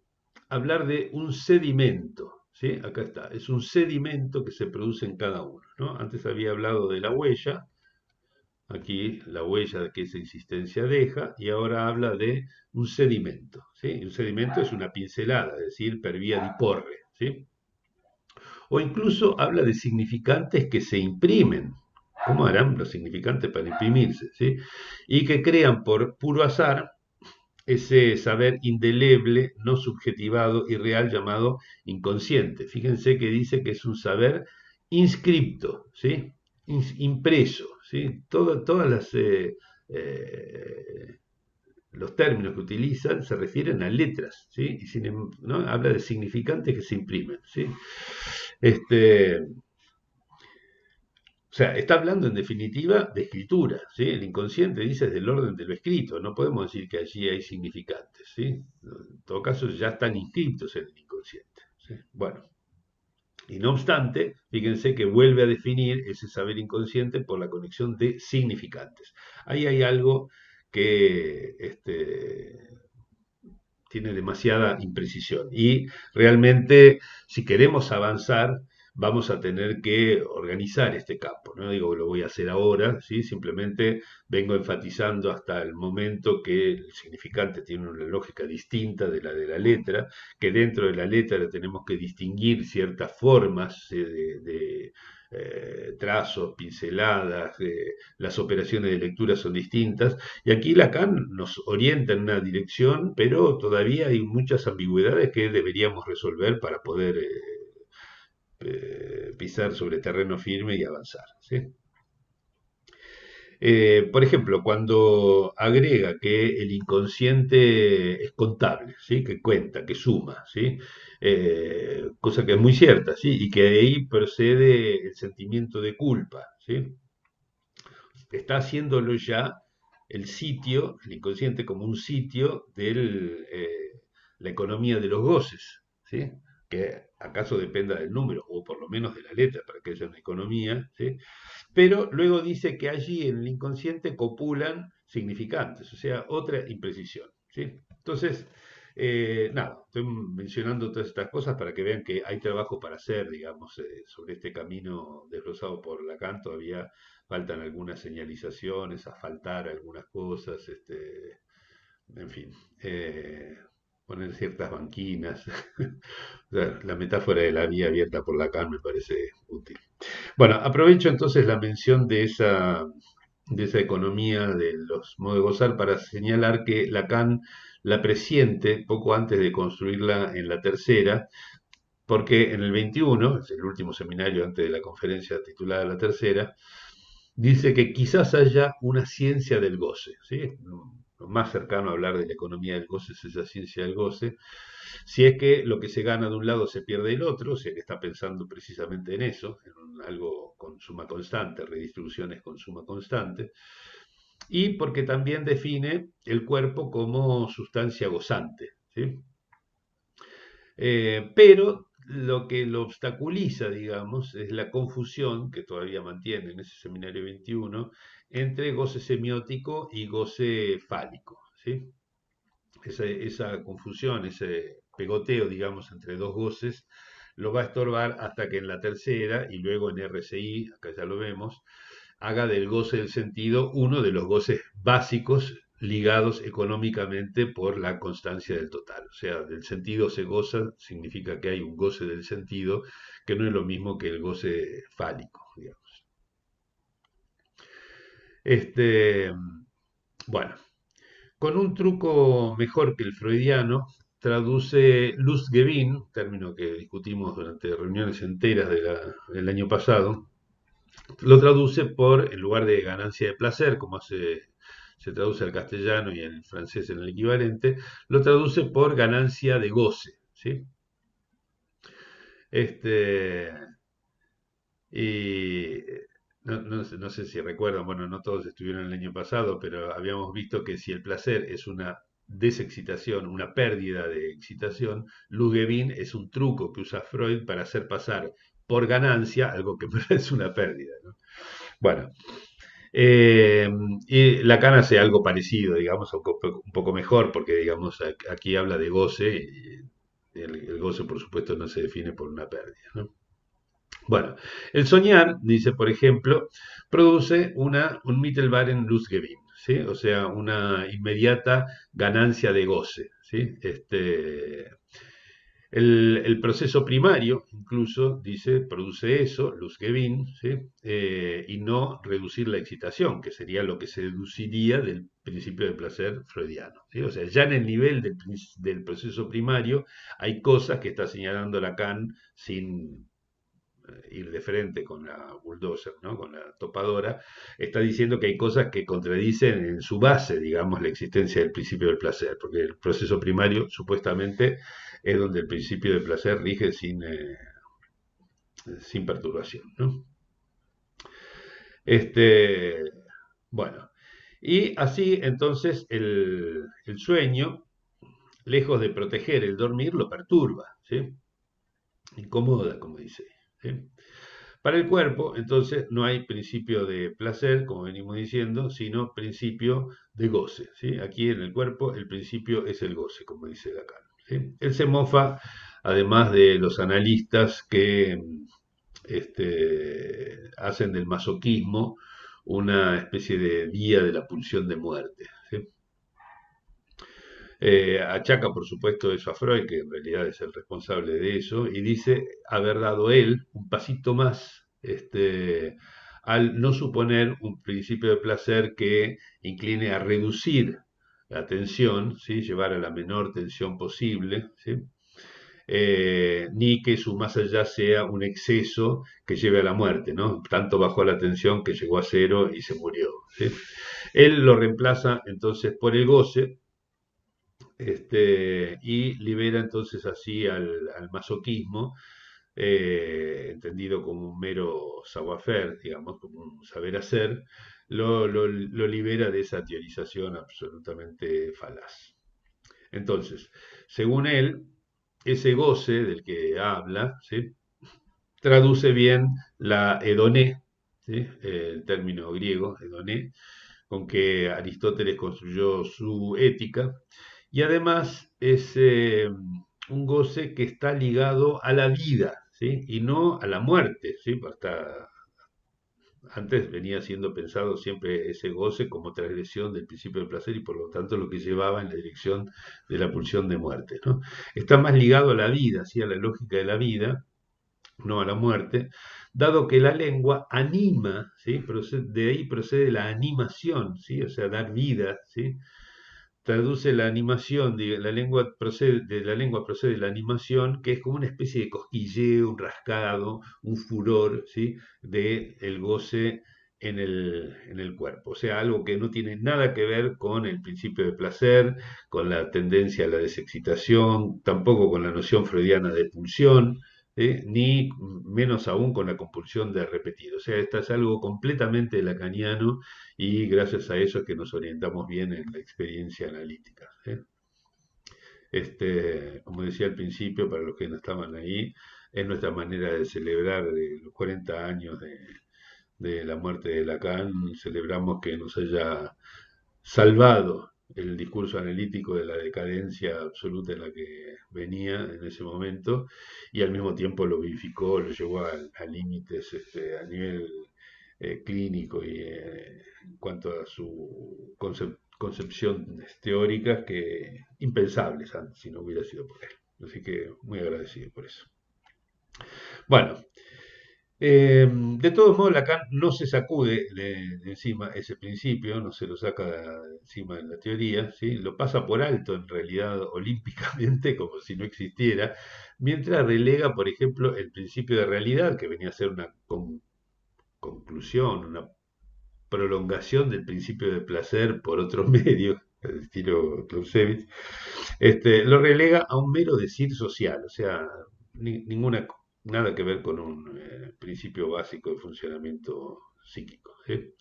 hablar de un sedimento, ¿sí? Acá está, es un sedimento que se produce en cada uno, ¿no? Antes había hablado de la huella, aquí la huella que esa existencia deja, y ahora habla de un sedimento, ¿sí? Un sedimento es una pincelada, es decir, per vía di porre, ¿sí? O incluso habla de significantes que se imprimen. ¿Cómo harán los significantes para imprimirse? ¿Sí? Y que crean por puro azar ese saber indeleble, no subjetivado y real llamado inconsciente. Fíjense que dice que es un saber inscripto, ¿sí? Impreso, ¿sí? Todas los términos que utilizan se refieren a letras, ¿sí? Y ¿no? Habla de significantes que se imprimen, ¿sí? O sea, está hablando en definitiva de escritura, ¿sí? El inconsciente dice es del orden de lo escrito, no podemos decir que allí hay significantes, ¿sí? En todo caso ya están inscritos en el inconsciente, ¿sí? Bueno, y no obstante, fíjense que vuelve a definir ese saber inconsciente por la conexión de significantes. Ahí hay algo que tiene demasiada imprecisión. Y realmente, si queremos avanzar, vamos a tener que organizar este campo. No digo que lo voy a hacer ahora, ¿sí? Simplemente vengo enfatizando hasta el momento que el significante tiene una lógica distinta de la letra, que dentro de la letra tenemos que distinguir ciertas formas trazos, pinceladas, las operaciones de lectura son distintas, y aquí Lacan nos orienta en una dirección, pero todavía hay muchas ambigüedades que deberíamos resolver para poder pisar sobre terreno firme y avanzar, ¿sí? Por ejemplo, cuando agrega que el inconsciente es contable, ¿sí? Que cuenta, que suma, ¿sí? Cosa que es muy cierta, ¿sí? Y que de ahí procede el sentimiento de culpa, ¿sí? Está haciéndolo ya el sitio, el inconsciente como un sitio de la economía de los goces, ¿sí? Que acaso dependa del número, o por lo menos de la letra, para que haya una economía, ¿sí? Pero luego dice que allí en el inconsciente copulan significantes, o sea, otra imprecisión, ¿sí? Entonces, nada, estoy mencionando todas estas cosas para que vean que hay trabajo para hacer, digamos, sobre este camino desglosado por Lacan. Todavía faltan algunas señalizaciones, asfaltar algunas cosas, en fin, poner ciertas banquinas. O sea, la metáfora de la vía abierta por Lacan me parece útil. Bueno, aprovecho entonces la mención de esa economía de los modos de gozar para señalar que Lacan la presiente poco antes de construirla en la tercera, porque en el 21, es el último seminario antes de la conferencia titulada La Tercera, dice que quizás haya una ciencia del goce, ¿sí? Lo más cercano a hablar de la economía del goce es esa ciencia del goce. Si es que lo que se gana de un lado se pierde del otro, o sea que está pensando precisamente en eso, en algo con suma constante, redistribuciones con suma constante, y porque también define el cuerpo como sustancia gozante, ¿sí? Pero lo que lo obstaculiza, digamos, es la confusión que todavía mantiene en ese seminario 21 entre goce semiótico y goce fálico, ¿sí? Esa confusión, ese pegoteo, digamos, entre dos goces, lo va a estorbar hasta que en la tercera y luego en RCI, acá ya lo vemos, haga del goce del sentido uno de los goces básicos ligados económicamente por la constancia del total. O sea, del sentido se goza, significa que hay un goce del sentido, que no es lo mismo que el goce fálico, digamos. Este, bueno, con un truco mejor que el freudiano, traduce Lustgewinn, término que discutimos durante reuniones enteras del año pasado, lo traduce por, en lugar de ganancia de placer, como se traduce al castellano y el francés en el equivalente, lo traduce por ganancia de goce, ¿sí? Este, y no sé si recuerdan, bueno, no todos estuvieron el año pasado, pero habíamos visto que si el placer es una desexcitación, una pérdida de excitación, Lugevin es un truco que usa Freud para hacer pasar por ganancia algo que es una pérdida, ¿no? Bueno, eh, y Lacan hace algo parecido, digamos, un poco mejor, porque digamos aquí habla de goce, y el goce por supuesto no se define por una pérdida, ¿no? Bueno, el soñar, dice por ejemplo, produce un Mittelbaren Lustgewinn, ¿sí? O sea, una inmediata ganancia de goce, ¿sí? El proceso primario, incluso, dice, produce eso, Lustgewinn, ¿sí? Y no reducir la excitación, que sería lo que se deduciría del principio de placer freudiano, ¿sí? O sea, ya en el nivel del proceso primario hay cosas que está señalando Lacan sin ir de frente con la bulldozer, ¿no? Con la topadora, está diciendo que hay cosas que contradicen en su base, digamos, la existencia del principio del placer, porque el proceso primario supuestamente es donde el principio del placer rige sin perturbación, ¿no? Este, bueno, y así entonces el sueño, lejos de proteger el dormir, lo perturba, ¿sí? Incomoda, como dice, ¿sí? Para el cuerpo, entonces, no hay principio de placer, como venimos diciendo, sino principio de goce, ¿sí? Aquí en el cuerpo el principio es el goce, como dice Lacan, ¿sí? Él se mofa, además de los analistas que hacen del masoquismo una especie de día de la pulsión de muerte, ¿sí? Achaca, por supuesto, eso a Freud, que en realidad es el responsable de eso, y dice haber dado él un pasito más al no suponer un principio de placer que incline a reducir la tensión, ¿sí? Llevar a la menor tensión posible, ¿sí? Ni que su más allá sea un exceso que lleve a la muerte, ¿no? Tanto bajó la tensión que llegó a cero y se murió, ¿sí? Él lo reemplaza entonces por el goce, y libera entonces así al masoquismo, entendido como un mero savoir-faire, digamos, como un saber hacer, lo libera de esa teorización absolutamente falaz. Entonces, según él, ese goce del que habla, ¿sí? Traduce bien la hedoné, ¿sí? El término griego, hedoné, con que Aristóteles construyó su ética, y además es un goce que está ligado a la vida, ¿sí? Y no a la muerte, ¿sí? Hasta antes venía siendo pensado siempre ese goce como transgresión del principio del placer y por lo tanto lo que llevaba en la dirección de la pulsión de muerte, ¿no? Está más ligado a la vida, ¿sí? A la lógica de la vida, no a la muerte, dado que la lengua anima, ¿sí? De ahí procede la animación, ¿sí? O sea, dar vida, ¿sí? Traduce la animación, de la lengua procede la animación, que es como una especie de cosquilleo, un rascado, un furor, ¿sí? De el goce en el cuerpo. O sea, algo que no tiene nada que ver con el principio de placer, con la tendencia a la desexcitación, tampoco con la noción freudiana de pulsión, ni menos aún con la compulsión de repetir. O sea, esto es algo completamente lacaniano y gracias a eso es que nos orientamos bien en la experiencia analítica, ¿eh? Como decía al principio, para los que no estaban ahí, es nuestra manera de celebrar los 40 años de la muerte de Lacan. Celebramos que nos haya salvado el discurso analítico de la decadencia absoluta en la que venía en ese momento y al mismo tiempo lo vivificó, lo llevó a límites a nivel clínico y en cuanto a su concepción teórica que impensables antes si no hubiera sido por él. Así que muy agradecido por eso. Bueno, de todos modos, Lacan no se sacude de encima ese principio, no se lo saca de encima en la teoría, ¿sí? Lo pasa por alto en realidad olímpicamente, como si no existiera, mientras relega, por ejemplo, el principio de realidad, que venía a ser una conclusión, una prolongación del principio de placer por otros medios, al estilo Clausewitz, lo relega a un mero decir social, o sea, ninguna, nada que ver con un principio básico de funcionamiento psíquico, ¿sí?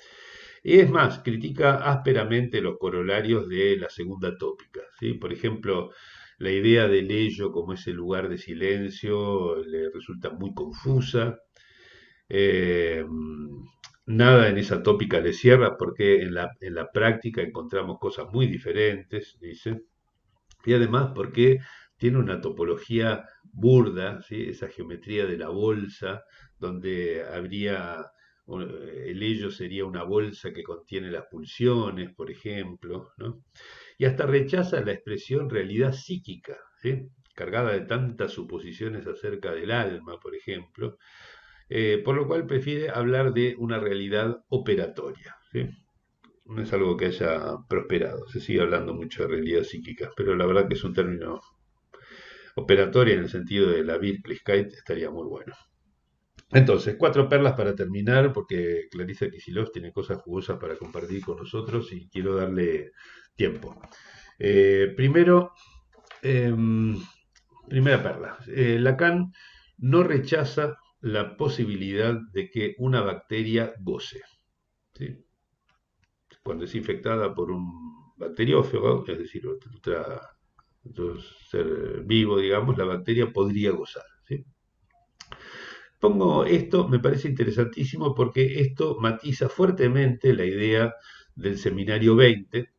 Y es más, critica ásperamente los corolarios de la segunda tópica, ¿sí? Por ejemplo, la idea del ello como ese lugar de silencio le resulta muy confusa. Eh, Nada en esa tópica le cierra porque en la práctica encontramos cosas muy diferentes, dice, y además porque tiene una topología burda, ¿sí? Esa geometría de la bolsa, donde el ello sería una bolsa que contiene las pulsiones, por ejemplo, ¿no? Y hasta rechaza la expresión realidad psíquica, ¿sí? Cargada de tantas suposiciones acerca del alma, por ejemplo, por lo cual prefiere hablar de una realidad operatoria, ¿sí? No es algo que haya prosperado, se sigue hablando mucho de realidad psíquica, pero la verdad que es un término operatoria en el sentido de la Wirklichkeit estaría muy bueno. Entonces, cuatro perlas para terminar, porque Clarisa Kisilov tiene cosas jugosas para compartir con nosotros y quiero darle tiempo. Primero, em, primera perla. Lacan no rechaza la posibilidad de que una bacteria goce, ¿sí? Cuando es infectada por un bacteriófago, es decir, otro ser vivo, digamos, la bacteria podría gozar, ¿sí? Pongo esto, me parece interesantísimo porque esto matiza fuertemente la idea del seminario 20,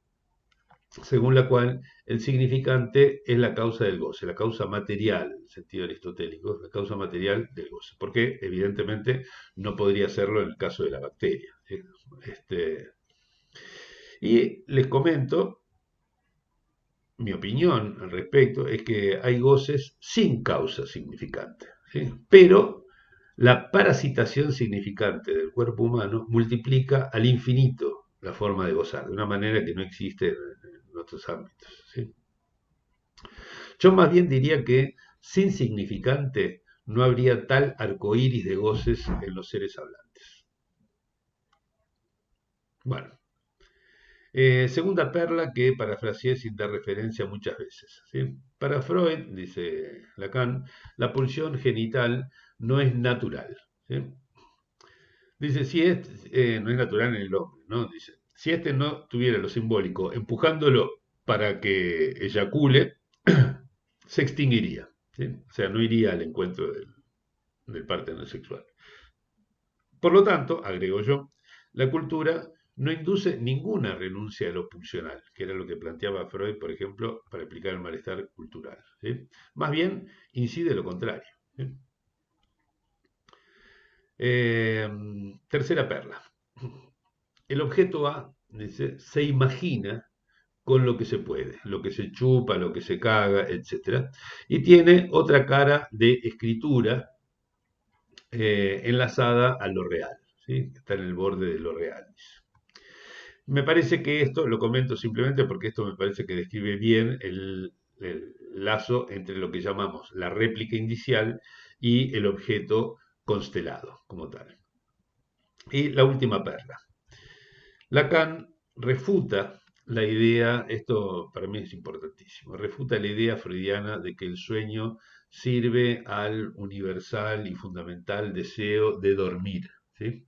según la cual el significante es la causa del goce, la causa material, en sentido aristotélico, la causa material del goce, porque evidentemente no podría serlo en el caso de la bacteria. ¿Sí? Este, y les comento, mi opinión al respecto es que hay goces sin causa significante, ¿sí? Pero la parasitación significante del cuerpo humano multiplica al infinito la forma de gozar, de una manera que no existe en otros ámbitos, ¿sí? Yo más bien diría que sin significante no habría tal arcoíris de goces en los seres hablantes. Bueno, segunda perla que parafraseé sin dar referencia muchas veces, ¿sí? Para Freud, dice Lacan, la pulsión genital no es natural, ¿sí? Dice, si no es natural en el hombre, ¿no? Dice, si este no tuviera lo simbólico empujándolo para que eyacule, se extinguiría, ¿sí? O sea, no iría al encuentro del partner sexual. Por lo tanto, agrego yo, la cultura no induce ninguna renuncia a lo pulsional, que era lo que planteaba Freud, por ejemplo, para explicar el malestar cultural, ¿sí? Más bien, incide lo contrario, ¿sí? Tercera perla. El objeto A, dice, se imagina con lo que se puede, lo que se chupa, lo que se caga, etc. Y tiene otra cara de escritura enlazada a lo real, ¿sí? Está en el borde de lo real. Me parece que esto, lo comento simplemente porque esto me parece que describe bien el lazo entre lo que llamamos la réplica indicial y el objeto constelado como tal. Y la última perla. Lacan refuta la idea, esto para mí es importantísimo, refuta la idea freudiana de que el sueño sirve al universal y fundamental deseo de dormir, ¿sí?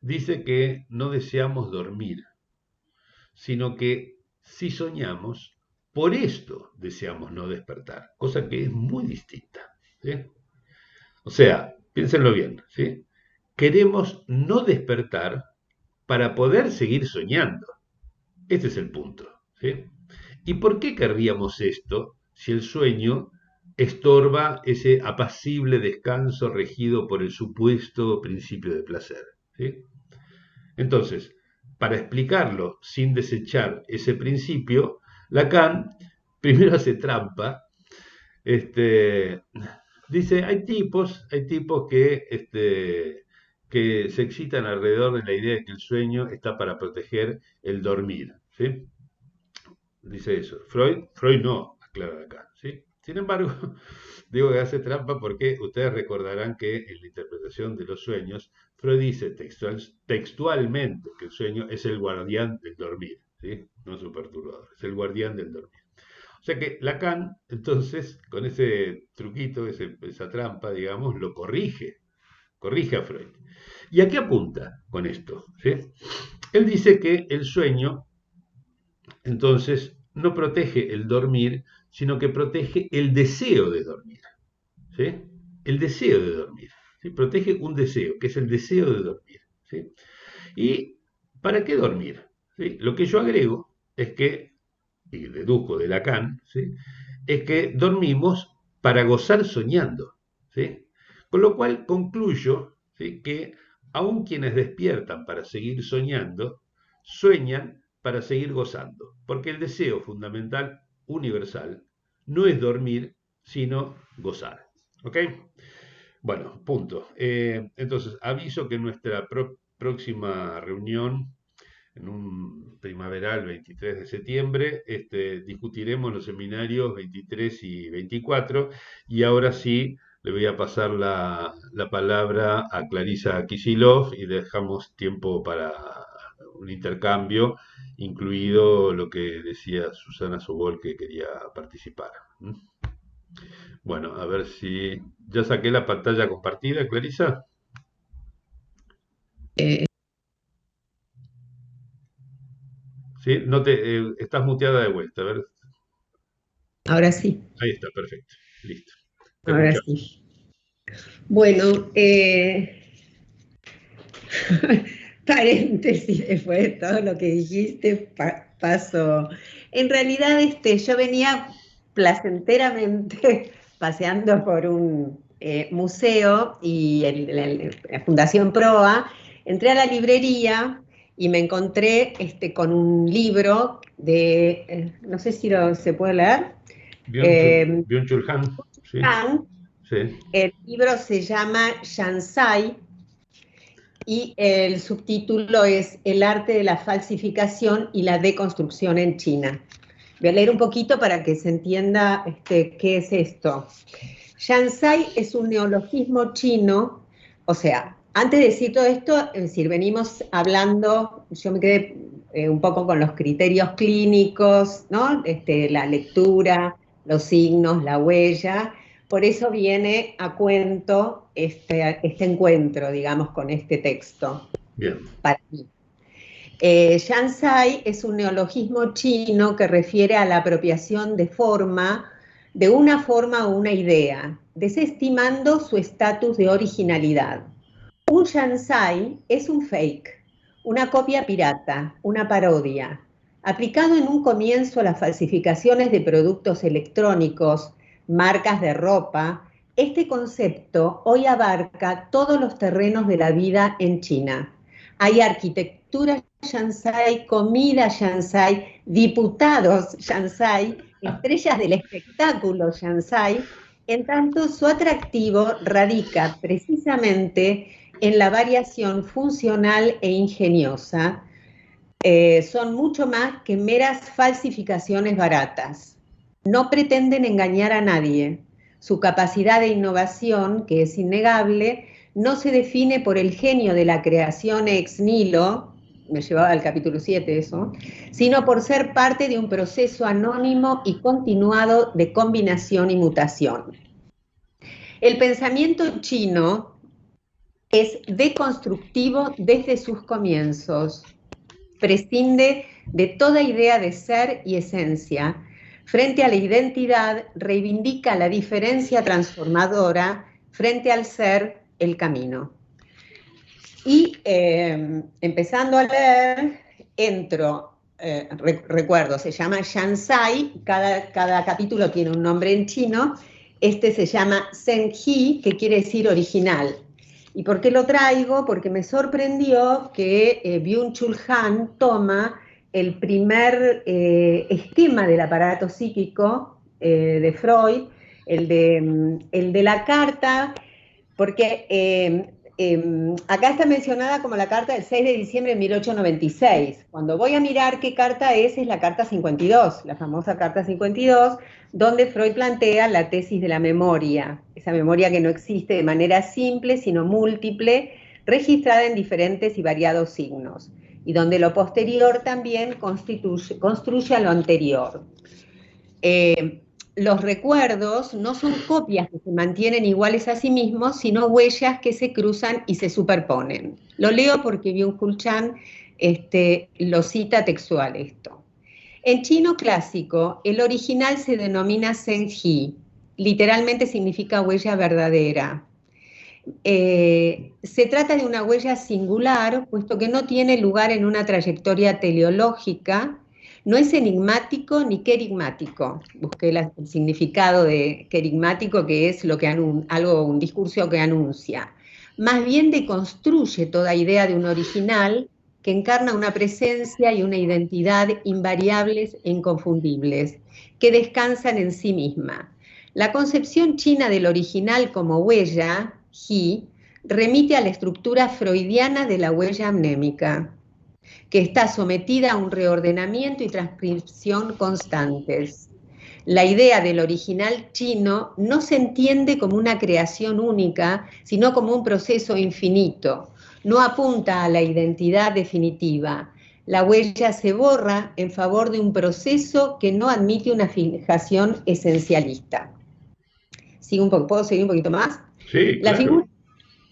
Dice que no deseamos dormir, sino que si soñamos, por esto deseamos no despertar, cosa que es muy distinta, ¿sí? O sea, piénsenlo bien, ¿sí? Queremos no despertar para poder seguir soñando. Este es el punto, ¿sí? ¿Y por qué querríamos esto si el sueño estorba ese apacible descanso regido por el supuesto principio de placer? ¿Sí? Entonces, para explicarlo sin desechar ese principio, Lacan primero hace trampa, este, dice, hay tipos que se excitan alrededor de la idea de que el sueño está para proteger el dormir, ¿sí? Dice eso. Freud no, aclara acá, ¿sí? Sin embargo, digo que hace trampa porque ustedes recordarán que en la interpretación de los sueños, Freud dice textualmente que el sueño es el guardián del dormir, ¿sí? No su perturbador, es el guardián del dormir. O sea que Lacan, entonces, con ese truquito, esa trampa, digamos, lo corrige a Freud. ¿Y a qué apunta con esto? ¿Sí? Él dice que el sueño entonces, no protege el dormir, sino que protege el deseo de dormir. ¿Sí? El deseo de dormir. ¿Sí? Protege un deseo, que es el deseo de dormir. ¿Sí? ¿Y para qué dormir? ¿Sí? Lo que yo agrego es que, y deduzco de Lacan, ¿sí? Es que dormimos para gozar soñando. ¿Sí? Con lo cual concluyo, ¿sí?, que aun quienes despiertan para seguir soñando, sueñan para seguir gozando, porque el deseo fundamental, universal, no es dormir, sino gozar. ¿Ok? Bueno, punto. Entonces, aviso que nuestra próxima reunión, en un primaveral 23 de septiembre, discutiremos los seminarios 23 y 24, y ahora sí le voy a pasar la palabra a Clarisa Kisilov y dejamos tiempo para un intercambio, incluido lo que decía Susana Sobol que quería participar. ¿Mm? Bueno, a ver si ya saqué la pantalla compartida, Clarisa. Eh, ¿Sí? No estás muteada de vuelta. A ver, ahora sí, ahí está, perfecto. Listo. Te ahora escuchamos. sí. Bueno, paréntesis después de todo lo que dijiste, paso. En realidad, yo venía placenteramente paseando por un museo y la Fundación Proa, entré a la librería y me encontré con un libro de, no sé si se puede leer, eh, Byung-Chul Han, sí, Han. sí, El libro se llama Shansai y el subtítulo es El arte de la falsificación y la deconstrucción en China. Voy a leer un poquito para que se entienda qué es esto. Shansai es un neologismo chino, o sea, antes de decir todo esto, es decir, venimos hablando, yo me quedé un poco con los criterios clínicos, ¿no? La lectura, los signos, la huella, por eso viene a cuento este encuentro, digamos, con este texto, bien, para mí. Shansai es un neologismo chino que refiere a la apropiación de una forma o una idea, desestimando su estatus de originalidad. Un Shansai es un fake, una copia pirata, una parodia. Aplicado en un comienzo a las falsificaciones de productos electrónicos, marcas de ropa, este concepto hoy abarca todos los terrenos de la vida en China. Hay arquitectura Shansai, comida Shansai, diputados Shansai, estrellas del espectáculo Shansai, en tanto su atractivo radica precisamente en la variación funcional e ingeniosa. Son mucho más que meras falsificaciones baratas. No pretenden engañar a nadie. Su capacidad de innovación, que es innegable, no se define por el genio de la creación ex nihilo, me llevaba al capítulo 7 eso, sino por ser parte de un proceso anónimo y continuado de combinación y mutación. El pensamiento chino es deconstructivo desde sus comienzos. Prescinde de toda idea de ser y esencia. Frente a la identidad, reivindica la diferencia transformadora, frente al ser, el camino. Y empezando a leer, recuerdo, se llama Shansai, cada capítulo tiene un nombre en chino, este se llama Zhenji, que quiere decir original. ¿Y por qué lo traigo? Porque me sorprendió que Byung-Chul Han toma el primer esquema del aparato psíquico de Freud, el de la carta, porque acá está mencionada como la carta del 6 de diciembre de 1896. Cuando voy a mirar qué carta es la carta 52, la famosa carta 52, donde Freud plantea la tesis de la memoria, esa memoria que no existe de manera simple, sino múltiple, registrada en diferentes y variados signos, y donde lo posterior también construye a lo anterior. Los recuerdos no son copias que se mantienen iguales a sí mismos, sino huellas que se cruzan y se superponen. Lo leo porque Byung-Chul Han lo cita textual esto. En chino clásico, el original se denomina Zhenji, literalmente significa huella verdadera. Se trata de una huella singular, puesto que no tiene lugar en una trayectoria teleológica, no es enigmático ni querigmático. Busqué el significado de querigmático, que es un discurso que anuncia. Más bien deconstruye toda idea de un original que encarna una presencia y una identidad invariables e inconfundibles, que descansan en sí misma. La concepción china del original como huella, Ji, remite a la estructura freudiana de la huella amnémica, que está sometida a un reordenamiento y transcripción constantes. La idea del original chino no se entiende como una creación única, sino como un proceso infinito. No apunta a la identidad definitiva. La huella se borra en favor de un proceso que no admite una fijación esencialista. ¿Puedo seguir un poquito más? sí, La claro. figura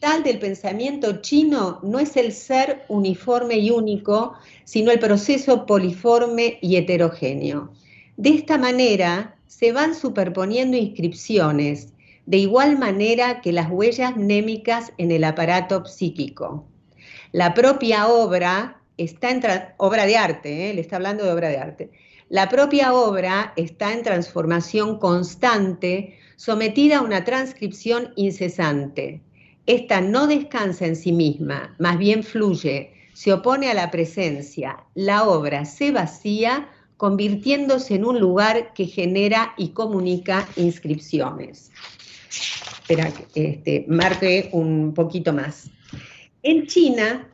tal del pensamiento chino no es el ser uniforme y único, sino el proceso poliforme y heterogéneo. De esta manera se van superponiendo inscripciones, de igual manera que las huellas mnémicas en el aparato psíquico. La propia obra está en obra de arte, le está hablando de obra de arte. La propia obra está en transformación constante, sometida a una transcripción incesante. Esta no descansa en sí misma, más bien fluye, se opone a la presencia. La obra se vacía, convirtiéndose en un lugar que genera y comunica inscripciones. Espera, marque un poquito más. En China,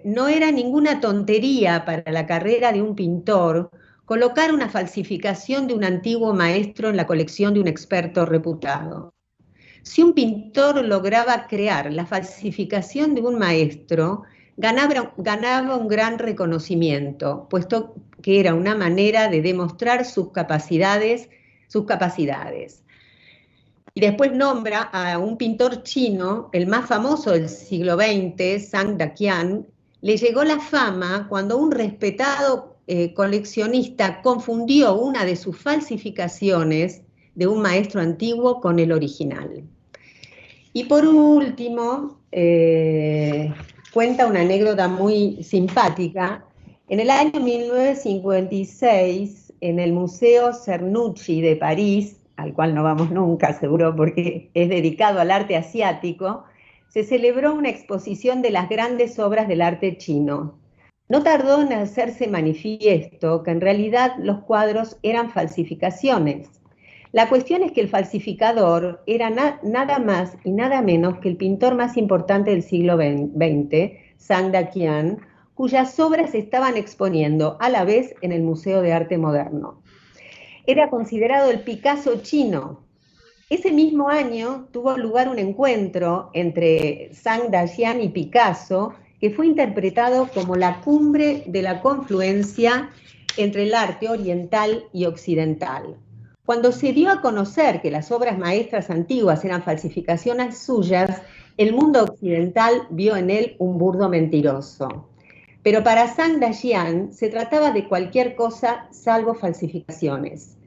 no era ninguna tontería para la carrera de un pintor colocar una falsificación de un antiguo maestro en la colección de un experto reputado. Si un lograba crear la falsificación de un maestro, ganaba un gran reconocimiento, puesto que era una manera de demostrar sus capacidades. Y después nombra a un pintor chino, el más famoso del siglo XX, Zhang Daqian. Le llegó la fama cuando un respetado coleccionista confundió una de sus falsificaciones de un maestro antiguo con el original. Y por último, cuenta una anécdota muy simpática. En el año 1956, en el Museo Cernucci de París, al cual no vamos nunca, seguro, porque es dedicado al arte asiático, se celebró una exposición de las grandes obras del arte chino. No tardó en hacerse manifiesto que en realidad los cuadros eran falsificaciones. La cuestión es que el falsificador era nada más y nada menos que el pintor más importante del siglo XX, Zhang Daqian, cuyas obras se estaban exponiendo a la vez en el Museo de Arte Moderno. Era considerado el Picasso chino. Ese mismo año tuvo lugar un encuentro entre Zhang Daqian y Picasso, que fue interpretado como la cumbre de la confluencia entre el arte oriental y occidental. Cuando se dio a conocer que las obras maestras antiguas eran falsificaciones suyas, el mundo occidental vio en él un burdo mentiroso. Pero para Zhang Daqian se trataba de cualquier cosa salvo falsificaciones.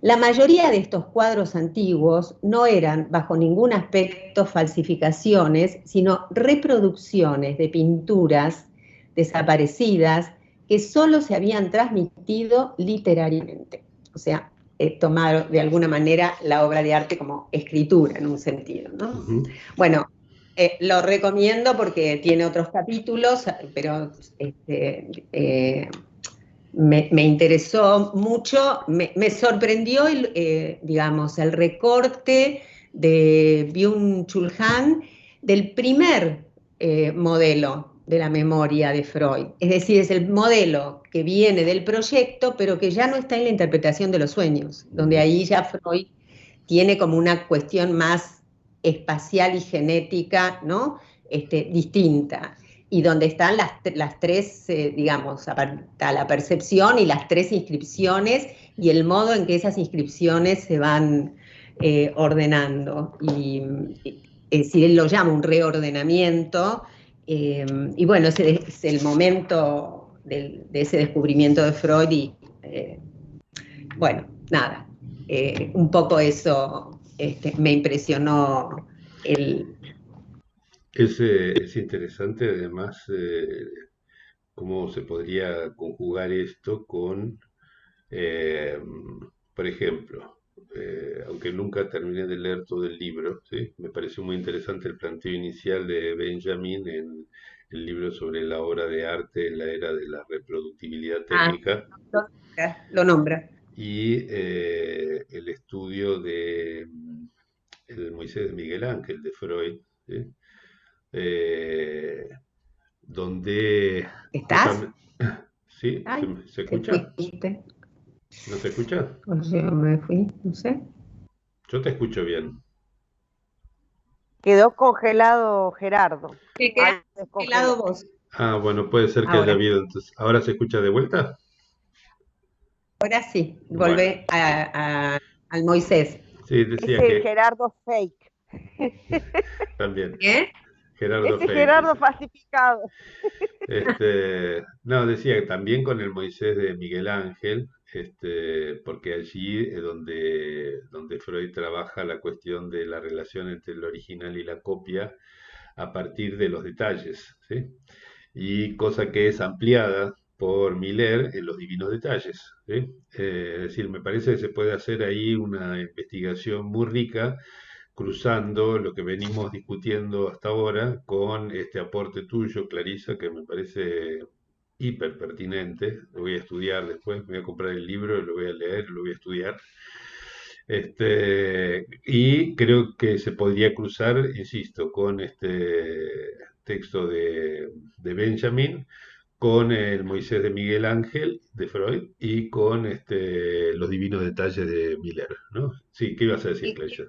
La mayoría de estos cuadros antiguos no eran bajo ningún aspecto falsificaciones, sino reproducciones de pinturas desaparecidas que solo se habían transmitido literariamente. O sea, tomar de alguna manera la obra de arte como escritura en un sentido, ¿no? Uh-huh. Bueno, lo recomiendo porque tiene otros capítulos, pero me interesó mucho, me sorprendió digamos, el recorte de Byung-Chul Han del primer modelo de la memoria de Freud. Es decir, es el modelo que viene del proyecto, pero que ya no está en la interpretación de los sueños, donde ahí ya Freud tiene como una cuestión más espacial y genética, ¿no? Distinta. Y donde están las tres, digamos, la percepción y las tres inscripciones y el modo en que esas inscripciones se van ordenando. Y si él lo llama un reordenamiento, y bueno, ese es el momento de ese descubrimiento de Freud y, bueno, nada, un poco eso me impresionó Es interesante además cómo se podría conjugar esto con, por ejemplo, aunque nunca terminé de leer todo el libro, ¿sí? Me pareció muy interesante el planteo inicial de Benjamin en el libro sobre la obra de arte en la era de la reproductibilidad técnica. Lo nombra. Y el estudio de el Moisés de Miguel Ángel de Freud, ¿sí? Donde... ¿Estás? ¿Sí? ¿Se escucha? ¿No se escucha? O sea, me fui, no sé. Yo te escucho bien. Quedó congelado Gerardo. Quedó congelado vos. Ah, bueno, puede ser que haya habido. Entonces, ¿ahora se escucha de vuelta? Ahora sí, volvé al Moisés. Sí, decía Ese que... Gerardo fake. También. ¿Qué? Gerardo Ese fake, Gerardo falsificado. No, decía que también con el Moisés de Miguel Ángel, porque allí es donde Freud trabaja la cuestión de la relación entre el original y la copia a partir de los detalles, ¿sí? Y cosa que es ampliada por Miller en los divinos detalles, ¿sí? Es decir, me parece que se puede hacer ahí una investigación muy rica cruzando lo que venimos discutiendo hasta ahora con este aporte tuyo, Clarisa, que me parece hiper pertinente. Lo voy a estudiar después, me voy a comprar el libro, lo voy a leer, lo voy a estudiar. Y creo que se podría cruzar, insisto, con este texto de Benjamin, con el Moisés de Miguel Ángel de Freud y con los divinos detalles de Miller, ¿no? Sí, ¿qué ibas a decir, Y, Clarissa?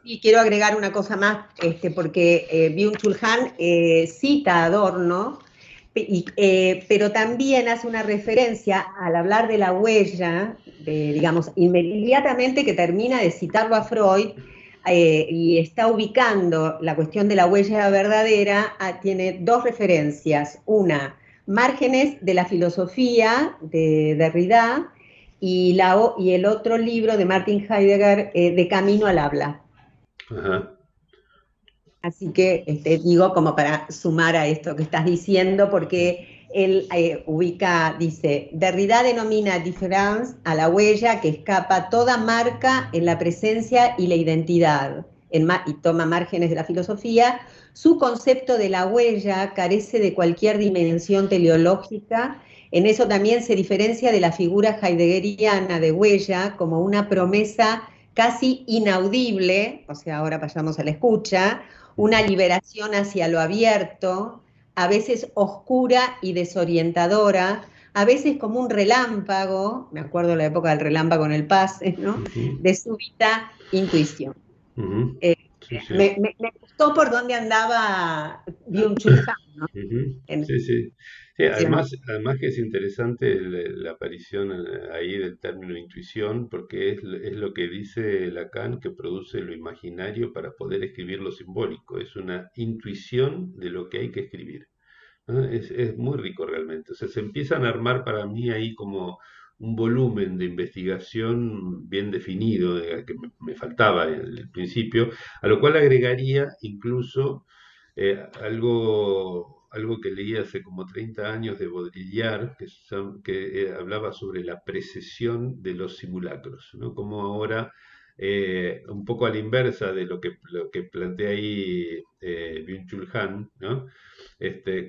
y quiero agregar una cosa más, porque Byung-Chul Han cita a Adorno, pero también hace una referencia al hablar de la huella, digamos, inmediatamente que termina de citarlo a Freud, y está ubicando la cuestión de la huella verdadera, tiene dos referencias. Una, Márgenes de la filosofía de Derrida, y el otro libro de Martin Heidegger, De camino al habla. Ajá. Así que digo como para sumar a esto que estás diciendo, porque él dice, Derrida denomina différence a la huella que escapa toda marca en la presencia y la identidad, y toma márgenes de la filosofía. Su concepto de la huella carece de cualquier dimensión teleológica. En eso también se diferencia de la figura heideggeriana de huella como una promesa casi inaudible, o sea, ahora pasamos a la escucha, una liberación hacia lo abierto, a veces oscura y desorientadora, a veces como un relámpago, me acuerdo la época del relámpago en el pase, ¿no? Ujú, De súbita intuición. ujú. Eh, Sí, sí. me gustó por dónde andaba Byung-Chul Han, ¿no? Ujú. En Sí, sí. Sí, esta además que es interesante la aparición ahí del término intuición, porque es lo que dice Lacan, que produce lo imaginario para poder escribir lo simbólico. Es una intuición de lo que hay que escribir, ¿no? Es muy rico realmente. O sea, se empiezan a armar para mí ahí como un volumen de investigación bien definido, que me faltaba en el principio, a lo cual agregaría incluso algo que leí hace como 30 años de Baudrillard, que hablaba sobre la precesión de los simulacros, ¿no? Como ahora, un poco a la inversa de lo que plantea ahí Byung-Chul Han, ¿no?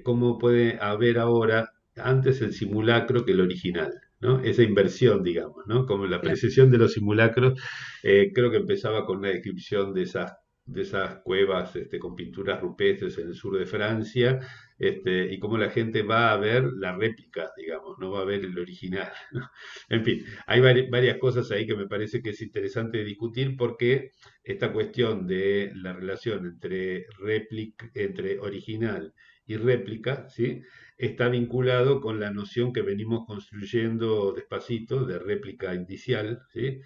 Cómo puede haber ahora antes el simulacro que el original, ¿no? Esa inversión, digamos, ¿no? Como la precesión de los simulacros, creo que empezaba con una descripción de esas cuevas con pinturas rupestres en el sur de Francia, y cómo la gente va a ver la réplica, digamos, no va a ver el original, ¿no? En fin, hay varias cosas ahí que me parece que es interesante discutir porque esta cuestión de la relación entre original y réplica, ¿sí? Está vinculado con la noción que venimos construyendo despacito de réplica indicial, ¿sí?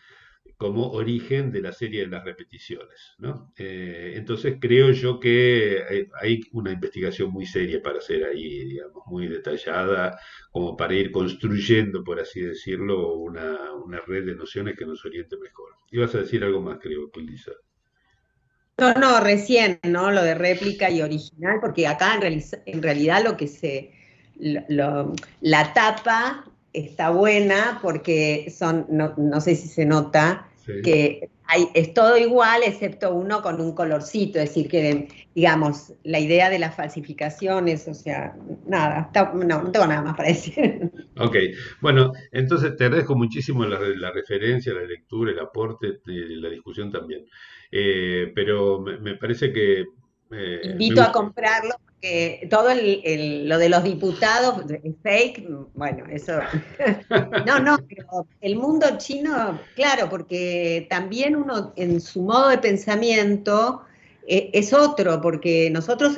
Como origen de la serie de las repeticiones, ¿no? Entonces creo yo que hay una investigación muy seria para hacer ahí, digamos, muy detallada, como para ir construyendo, por así decirlo, una red de nociones que nos oriente mejor. Ibas a decir algo más, creo, Lisa. No, recién, ¿no? Lo de réplica y original, porque acá en realidad la tapa está buena porque no sé si se nota, Sí. que es todo igual excepto uno con un colorcito, es decir, que digamos, la idea de las falsificaciones, o sea, nada, no tengo nada más para decir. Ok, bueno, entonces te agradezco muchísimo la referencia, la lectura, el aporte, la discusión también. Pero me parece que me Invito a gusta. comprarlo porque todo lo de los diputados es fake, bueno, eso. No, pero el mundo chino, claro, porque también uno en su modo de pensamiento es otro, porque nosotros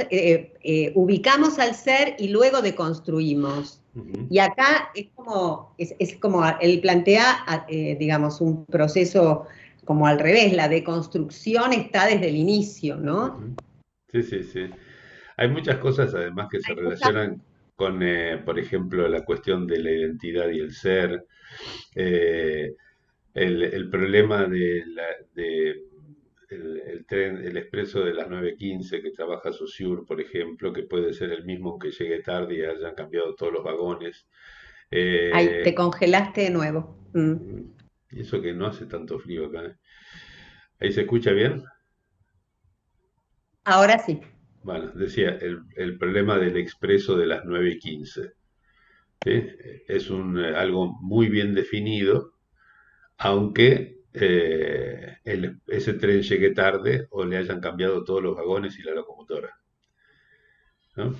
ubicamos al ser y luego deconstruimos. Ujú, Y acá es como él plantea, digamos, un proceso como al revés, la deconstrucción está desde el inicio, ¿no? ujú. Sí, sí, sí. Hay muchas cosas además que se relacionan con, por ejemplo, la cuestión de la identidad y el ser, eh, el problema el tren, el expreso de las 9:15 que trabaja Saussure, por ejemplo, que puede ser el mismo aunque llegue tarde y hayan cambiado todos los vagones. Ahí te Eh, congelaste de nuevo. y eso que no hace tanto frío acá. ¿Ahí se escucha bien? Ahora sí. Bueno, decía, el problema del expreso de las 9:15. ¿Sí? Es algo muy bien definido, aunque ese tren llegue tarde o le hayan cambiado todos los vagones y la locomotora, ¿no?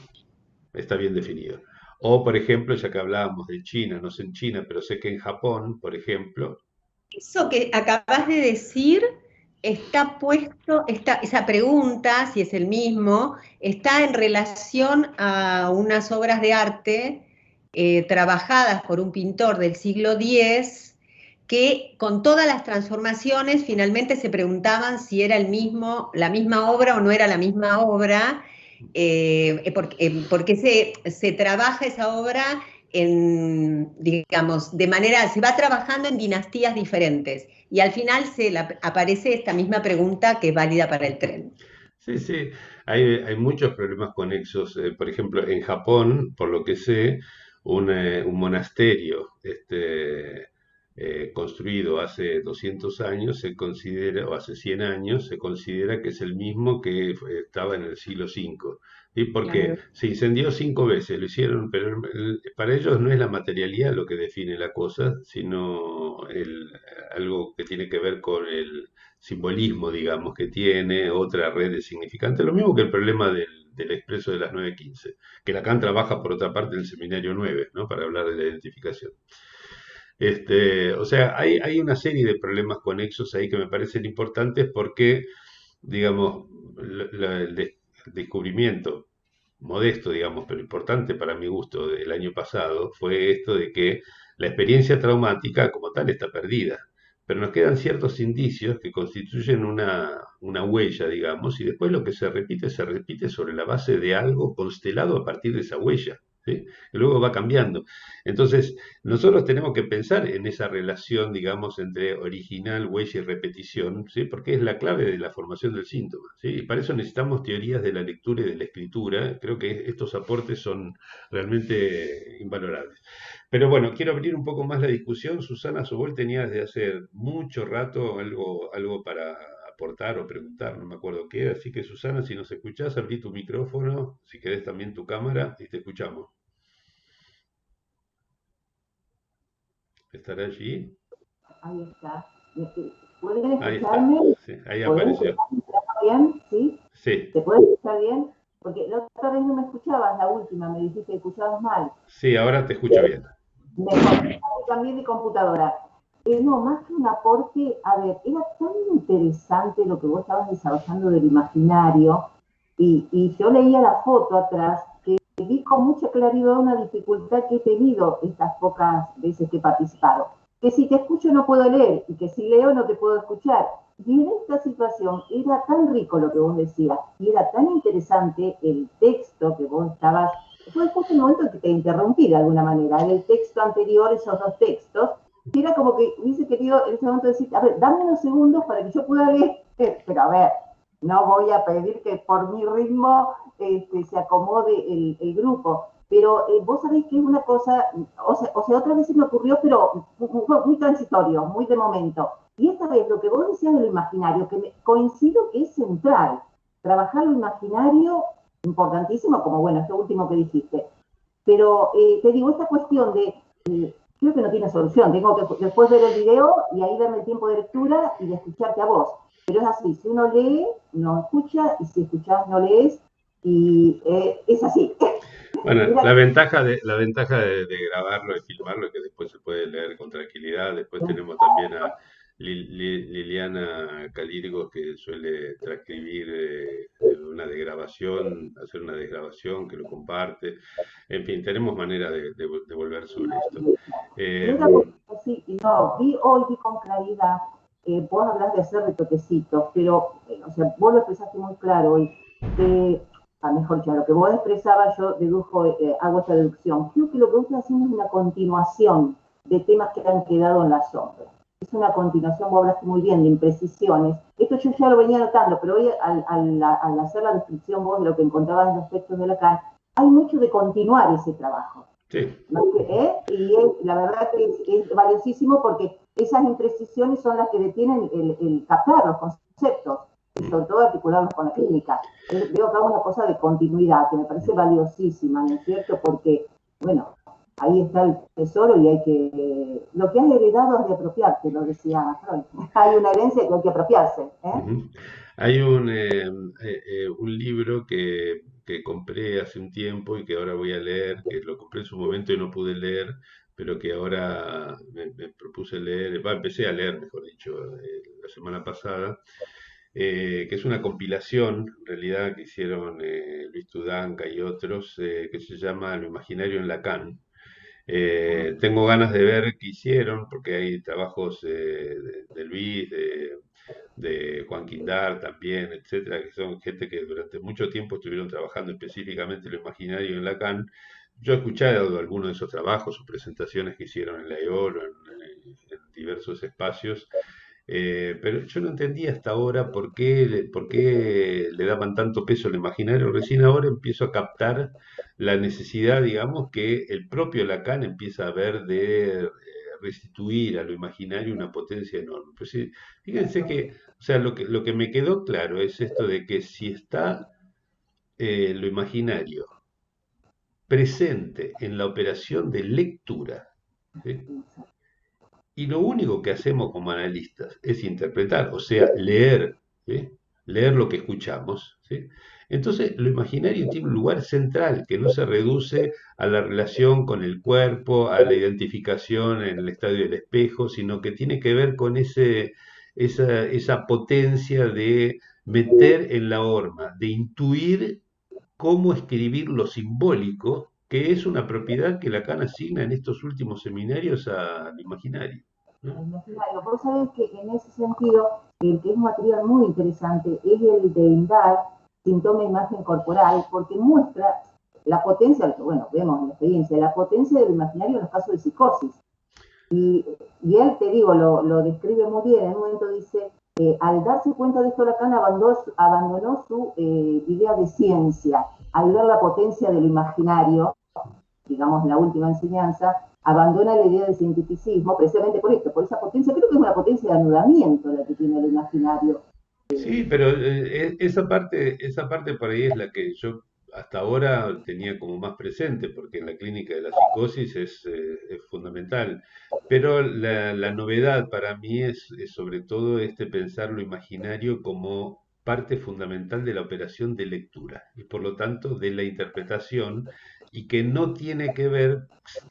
Está bien definido. O, por ejemplo, ya que hablábamos de China, no sé en China, pero sé que en Japón, por ejemplo, Eso que acabas de decir está puesto, esa pregunta, si es el mismo, está en relación a unas obras de arte trabajadas por un pintor del siglo X que con todas las transformaciones finalmente se preguntaban si era la misma obra o no era la misma obra, porque se trabaja esa obra digamos, de manera, se va trabajando en dinastías diferentes y al final aparece esta misma pregunta que es válida para el tren. sí, sí, hay muchos problemas conexos. Por ejemplo, en Japón, por lo que sé, un monasterio construido hace 200 años se considera, o hace 100 años, se considera que es el mismo que estaba en el siglo V. ¿Y por qué? Claro. Se incendió 5 veces, lo hicieron, pero para ellos no es la materialidad lo que define la cosa, sino algo que tiene que ver con el simbolismo, digamos, que tiene, otra red de significantes. Lo mismo que el problema del expreso de las 9:15, que Lacan trabaja por otra parte en el seminario 9, ¿no? Para hablar de la identificación. O sea, hay una serie de problemas conexos ahí que me parecen importantes porque, digamos, el descubrimiento modesto, digamos, pero importante para mi gusto del año pasado fue esto de que la experiencia traumática como tal está perdida, pero nos quedan ciertos indicios que constituyen una huella, digamos, y después lo que se repite sobre la base de algo constelado a partir de esa huella. ¿Sí? Que luego va cambiando. Entonces, nosotros tenemos que pensar en esa relación, digamos, entre original, huella y repetición, ¿sí? Porque es la clave de la formación del síntoma, ¿sí? Y para eso necesitamos teorías de la lectura y de la escritura. Creo que estos aportes son realmente invalorables. Pero bueno, quiero abrir un poco más la discusión. Susana Sobol tenía desde hace mucho rato algo para aportar o preguntar, no me acuerdo qué. Así que Susana, si nos escuchás, abrí tu micrófono, si querés también tu cámara y te escuchamos. ¿Estará allí? Ahí está. ¿Pueden Ahí está. escucharme? Sí, ahí ¿Pueden apareció. escucharme bien? ¿Sí? Sí, ¿Te puedes escuchar bien? Porque la otra vez no me escuchabas, la última, me dijiste que escuchabas mal. sí, ahora te escucho bien. Mejor. Cambié de computadora. No, más que un aporte, a ver, era tan interesante lo que vos estabas desarrollando del imaginario y yo leía la foto atrás que vi con mucha claridad una dificultad que he tenido estas pocas veces que he participado. Que si te escucho no puedo leer y que si leo no te puedo escuchar. Y en esta situación era tan rico lo que vos decías y era tan interesante el texto que vos estabas. Fue justo el momento en que te interrumpí de alguna manera. En el texto anterior, esos dos textos, y era como que hubiese querido en ese momento decir, a ver, dame unos segundos para que yo pueda leer. Pero a ver, no voy a pedir que por mi ritmo se acomode el grupo. Pero vos sabéis que es una cosa, o sea, otras veces me ocurrió, pero muy transitorio, muy de momento. Y esta vez lo que vos decías de lo imaginario, que coincido que es central. Trabajar lo imaginario, importantísimo, como bueno, esto último que dijiste. Pero te digo, esta cuestión de, creo que no tiene solución, tengo que después ver el video y ahí darme el tiempo de lectura y de escucharte a vos. Pero es así, si uno lee, no escucha, y si escuchás, no lees, y es así. Bueno, la ventaja de grabarlo y filmarlo es que después se puede leer con tranquilidad. Después tenemos también a Liliana Calirgos que suele transcribir hacer una desgrabación que lo comparte. En fin, tenemos manera de volver sobre esto. Sí, no, vi con claridad, vos hablas de hacer retoquecitos, pero, o sea, vos lo expresaste muy claro hoy. mejor dicho, a lo que vos expresabas, yo dedujo, hago esta deducción. Creo que lo que vos estás haciendo es una continuación de temas que han quedado en la sombra. Es una continuación, vos hablaste muy bien de imprecisiones. Esto yo ya lo venía notando, pero hoy al hacer la descripción vos de lo que encontrabas en los textos de Lacan, hay mucho de continuar ese trabajo. Sí. Y la verdad que es valiosísimo porque esas imprecisiones son las que detienen el captar los conceptos, y sobre todo articularlos con la clínica. Veo acá una cosa de continuidad que me parece valiosísima, ¿no es cierto? Porque, bueno, ahí está el tesoro y hay que... Lo que has heredado es de apropiarte, lo decía Freud. Hay una herencia que hay que apropiarse. Hay un libro que compré hace un tiempo y que ahora voy a leer, que lo compré en su momento y no pude leer, pero que ahora me propuse leer, empecé a leer, mejor dicho, la semana pasada, que es una compilación, en realidad, que hicieron Luis Tudanca y otros, que se llama Lo imaginario en Lacan. Tengo ganas de ver qué hicieron, porque hay trabajos de Luis, de Juan Quindar también, etcétera, que son gente que durante mucho tiempo estuvieron trabajando específicamente lo imaginario en Lacan. Yo he escuchado algunos de esos trabajos o presentaciones que hicieron en la EOL o en diversos espacios, pero yo no entendía hasta ahora por qué le daban tanto peso al imaginario. Recién ahora empiezo a captar la necesidad, digamos, que el propio Lacan empieza a ver de restituir a lo imaginario una potencia enorme. Pues sí, fíjense que, o sea, lo que me quedó claro es esto de que si está lo imaginario presente en la operación de lectura, ¿sí? Y lo único que hacemos como analistas es interpretar, o sea, leer, ¿sí? Leer lo que escuchamos, ¿sí? Entonces, lo imaginario tiene un lugar central que no se reduce a la relación con el cuerpo, a la identificación en el estadio del espejo, sino que tiene que ver con esa potencia de meter en la horma, de intuir cómo escribir lo simbólico, que es una propiedad que Lacan asigna en estos últimos seminarios al imaginario, ¿no? Imaginario. Vos sabés que en ese sentido, el que es un material muy interesante es el de Indar, síntoma e imagen corporal, porque muestra la potencia, bueno, vemos en la experiencia, la potencia del imaginario en los casos de psicosis. Y él, te digo, lo describe muy bien. En un momento dice, al darse cuenta de esto, Lacan abandonó su idea de ciencia. Al ver la potencia del imaginario, digamos, la última enseñanza, abandona la idea de cientificismo precisamente por esto, por esa potencia. Creo que es una potencia de anudamiento la que tiene el imaginario. Sí, pero esa parte por ahí es la que yo hasta ahora tenía como más presente, porque en la clínica de la psicosis es fundamental. Pero la novedad para mí es sobre todo este pensar lo imaginario como parte fundamental de la operación de lectura y por lo tanto de la interpretación y que no tiene que ver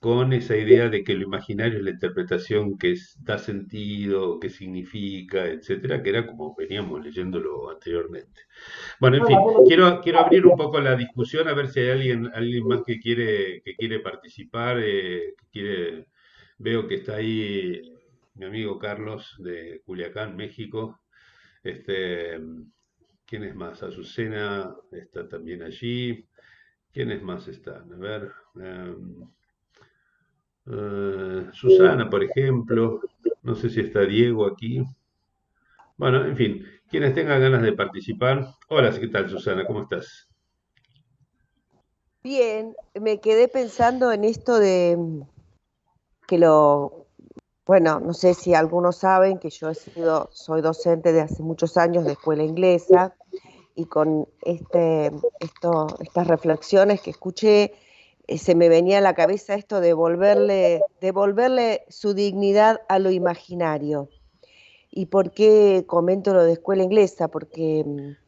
con esa idea de que lo imaginario es la interpretación da sentido, que significa, etcétera, que era como veníamos leyéndolo anteriormente. Bueno, en fin, quiero abrir un poco la discusión a ver si hay alguien más que quiere participar, veo que está ahí mi amigo Carlos de Culiacán, México. Este, ¿quién es más? Azucena está también allí. ¿Quiénes más están? A ver. Susana, por ejemplo. No sé si está Diego aquí. Bueno, en fin, quienes tengan ganas de participar. Hola, ¿qué tal, Susana? ¿Cómo estás? Bien, me quedé pensando en esto de bueno, no sé si algunos saben que soy docente de hace muchos años de escuela inglesa y con estas reflexiones que escuché, se me venía a la cabeza esto de devolverle su dignidad a lo imaginario. ¿Y por qué comento lo de escuela inglesa? Porque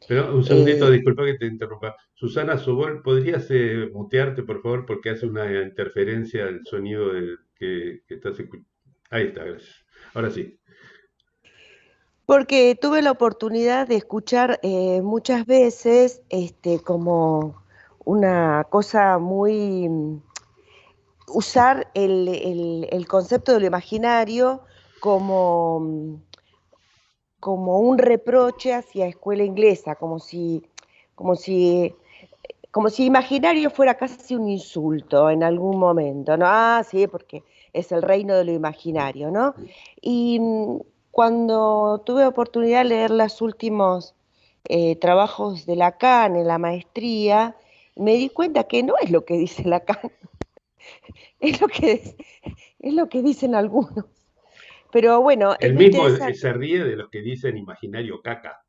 Pero un segundito, disculpa que te interrumpa. Susana Sobol, ¿podrías mutearte, por favor? Porque hace una interferencia el sonido que estás escuchando. Ahí está, gracias. Ahora sí. porque tuve la oportunidad de escuchar muchas veces como una cosa muy usar el concepto de lo imaginario como, como un reproche hacia escuela inglesa, como si como si imaginario fuera casi un insulto en algún momento, ¿no? Ah, sí, porque es el reino de lo imaginario, ¿no? Y cuando tuve oportunidad de leer los últimos trabajos de Lacan en la maestría, me di cuenta que no es lo que dice Lacan, es lo que, es lo que dicen algunos. Pero bueno, es Él muy mismo interesante. se ríe de los que dicen imaginario caca,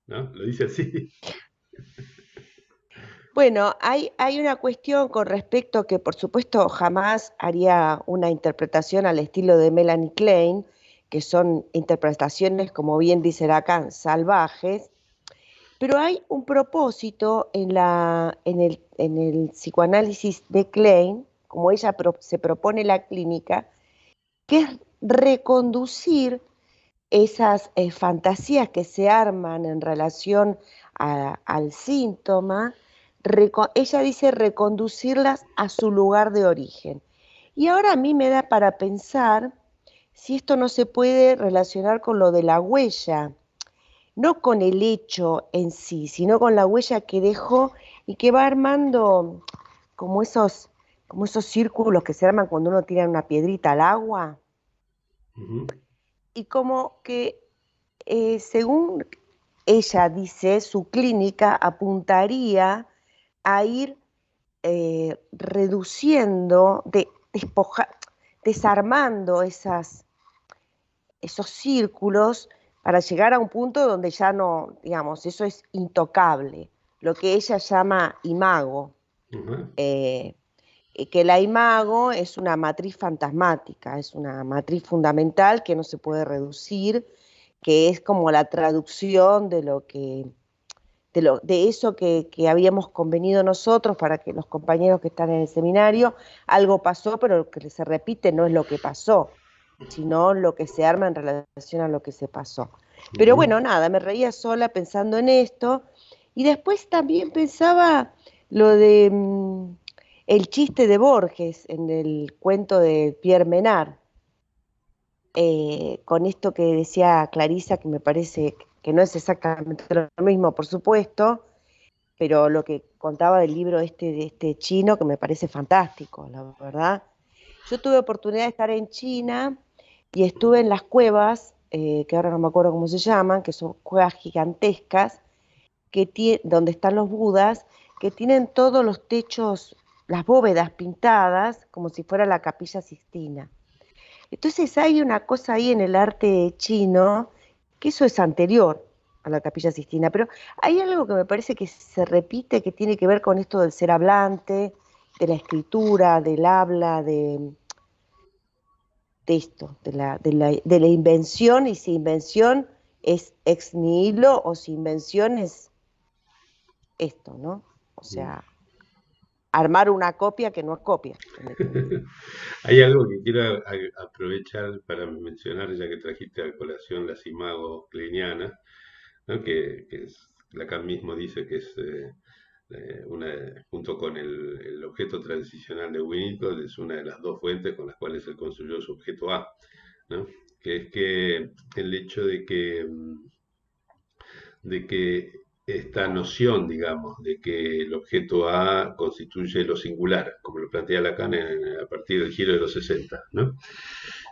¿no? Lo dice así. Bueno, hay una cuestión con respecto que por supuesto jamás haría una interpretación al estilo de Melanie Klein, que son interpretaciones, como bien dice Lacan, salvajes, pero hay un propósito en el psicoanálisis de Klein, como ella se propone la clínica, que es reconducir esas fantasías que se arman en relación al síntoma, ella dice reconducirlas a su lugar de origen. Y ahora a mí me da para pensar si esto no se puede relacionar con lo de la huella, no con el hecho en sí, sino con la huella que dejó y que va armando como esos, como esos círculos que se arman cuando uno tira una piedrita al agua, Ujú. y como que según ella dice, su clínica apuntaría a ir reduciendo, desarmando esos círculos para llegar a un punto donde ya no, digamos, eso es intocable, lo que ella llama imago, Ujú. eh, que la imago es una matriz fantasmática, es una matriz fundamental que no se puede reducir, que es como la traducción de lo que de eso que habíamos convenido nosotros para que los compañeros que están en el seminario, algo pasó, pero lo que se repite no es lo que pasó, sino lo que se arma en relación a lo que se pasó. Pero Ujú. bueno, nada, me reía sola pensando en esto, y después también pensaba lo de el chiste de Borges en el cuento de Pierre Menard, con esto que decía Clarisa, que me parece que no es exactamente lo mismo, por supuesto, pero lo que contaba del libro este de este chino, que me parece fantástico, la verdad. Yo tuve oportunidad de estar en China y estuve en las cuevas, que ahora no me acuerdo cómo se llaman, que son cuevas gigantescas, donde están los budas, que tienen todos los techos, las bóvedas pintadas, como si fuera la Capilla Sixtina. Entonces hay una cosa ahí en el arte chino, que eso es anterior a la Capilla Sixtina, pero hay algo que me parece que se repite, que tiene que ver con esto del ser hablante, de la escritura, del habla, de esto, de la invención, y si invención es ex nihilo o si invención es esto, ¿no? O sea, armar una copia que no es copia, en definitiva. Hay algo que quiero aprovechar para mencionar, ya que trajiste a colación las imago kleinianas, ¿no? Lacan mismo dice que es junto con el objeto transicional de Winnicott, es una de las dos fuentes con las cuales él construyó su objeto A, ¿no? Que es que el hecho de que esta noción, digamos, de que el objeto A constituye lo singular, como lo plantea Lacan a partir del giro de los 60, ¿no?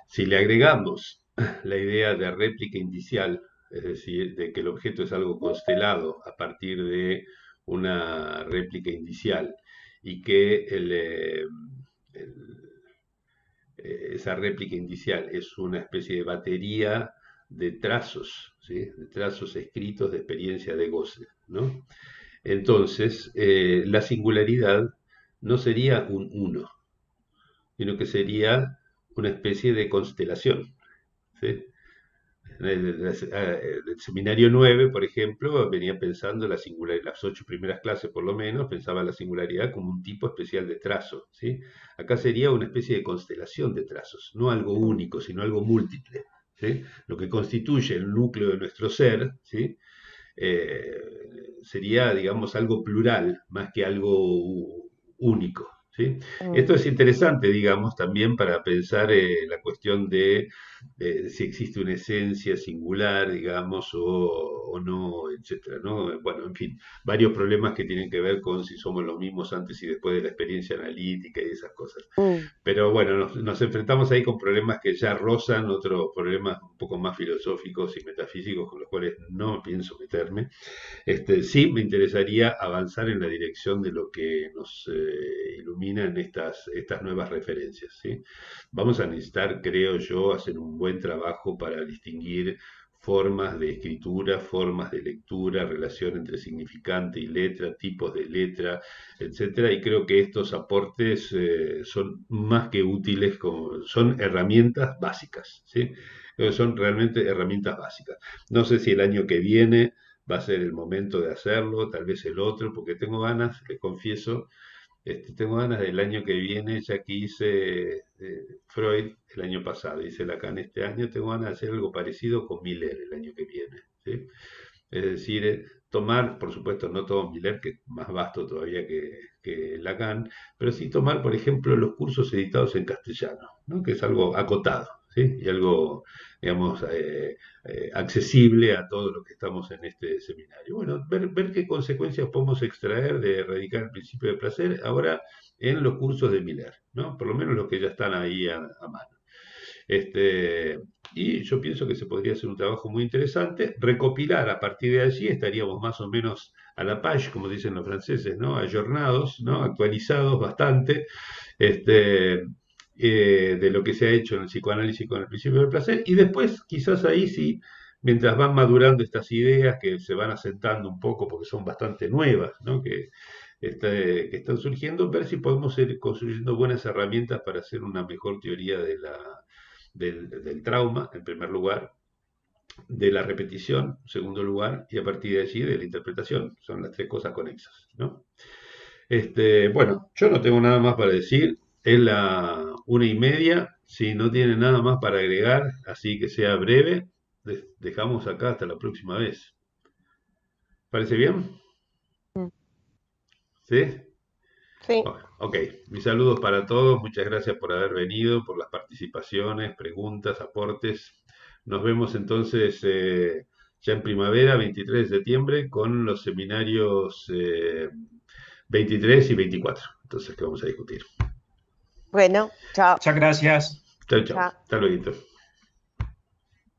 Si le agregamos la idea de réplica indicial, es decir, de que el objeto es algo constelado a partir de una réplica indicial y que esa réplica indicial es una especie de batería de trazos, ¿sí? De trazos escritos de experiencia de goce, ¿no? Entonces, la singularidad no sería un uno, sino que sería una especie de constelación, ¿sí? Del seminario 9, por ejemplo, venía pensando la singularidad, las 8 primeras clases por lo menos, pensaba la singularidad como un tipo especial de trazo, ¿sí? Acá sería una especie de constelación de trazos, no algo Mm. único, sino algo múltiple, ¿sí? Lo que constituye el núcleo de nuestro ser, ¿sí? Sería, digamos, algo plural más que algo único, ¿sí? Mm. Esto es interesante, digamos, también para pensar la cuestión de si existe una esencia singular, digamos, o no, etcétera, ¿no? Bueno, en fin, varios problemas que tienen que ver con si somos los mismos antes y después de la experiencia analítica y esas cosas. Mm. Pero bueno, nos enfrentamos ahí con problemas que ya rozan otros problemas un poco más filosóficos y metafísicos con los cuales no pienso meterme. Sí, me interesaría avanzar en la dirección de lo que nos ilumina en estas nuevas referencias, ¿sí? Vamos a necesitar, creo yo, hacer un buen trabajo para distinguir formas de escritura, formas de lectura, relación entre significante y letra, tipos de letra, etcétera. Y creo que estos aportes son más que útiles, son herramientas básicas, ¿sí? Son realmente herramientas básicas. No sé si el año que viene va a ser el momento de hacerlo, tal vez el otro, porque tengo ganas, les confieso, tengo ganas del año que viene, ya que hice Freud el año pasado, hice Lacan este año, tengo ganas de hacer algo parecido con Miller el año que viene, ¿sí? Es decir, tomar, por supuesto, no todo Miller, que es más vasto todavía que Lacan, pero sí tomar, por ejemplo, los cursos editados en castellano, ¿no? Que es algo acotado, ¿sí? Y algo, digamos, accesible a todos los que estamos en este seminario. Bueno, ver qué consecuencias podemos extraer de erradicar el principio de placer ahora en los cursos de Miller, ¿no? Por lo menos los que ya están ahí a mano. Este, y yo pienso que se podría hacer un trabajo muy interesante, recopilar a partir de allí, estaríamos más o menos a la page, como dicen los franceses, ¿no? Ayornados, ¿no? Actualizados bastante, este, de lo que se ha hecho en el psicoanálisis con el principio del placer, y después quizás ahí sí, mientras van madurando estas ideas que se van asentando un poco porque son bastante nuevas, ¿no? Que están surgiendo, ver si podemos ir construyendo buenas herramientas para hacer una mejor teoría del trauma, en primer lugar, de la repetición, en segundo lugar, y a partir de allí de la interpretación. Son las tres cosas conexas, ¿no? Bueno, yo no tengo nada más para decir. Es la 1:30. Si no tiene nada más para agregar, así que sea breve, dejamos acá hasta la próxima vez. ¿Parece bien? Mm. ¿Sí? Sí. Ok, mis saludos para todos, muchas gracias por haber venido, por las participaciones, preguntas, aportes. Nos vemos entonces ya en primavera, 23 de septiembre, con los seminarios 23 y 24. Entonces, ¿qué vamos a discutir? Bueno, chao. Muchas gracias. Chao, chao. Chao. Hasta luego.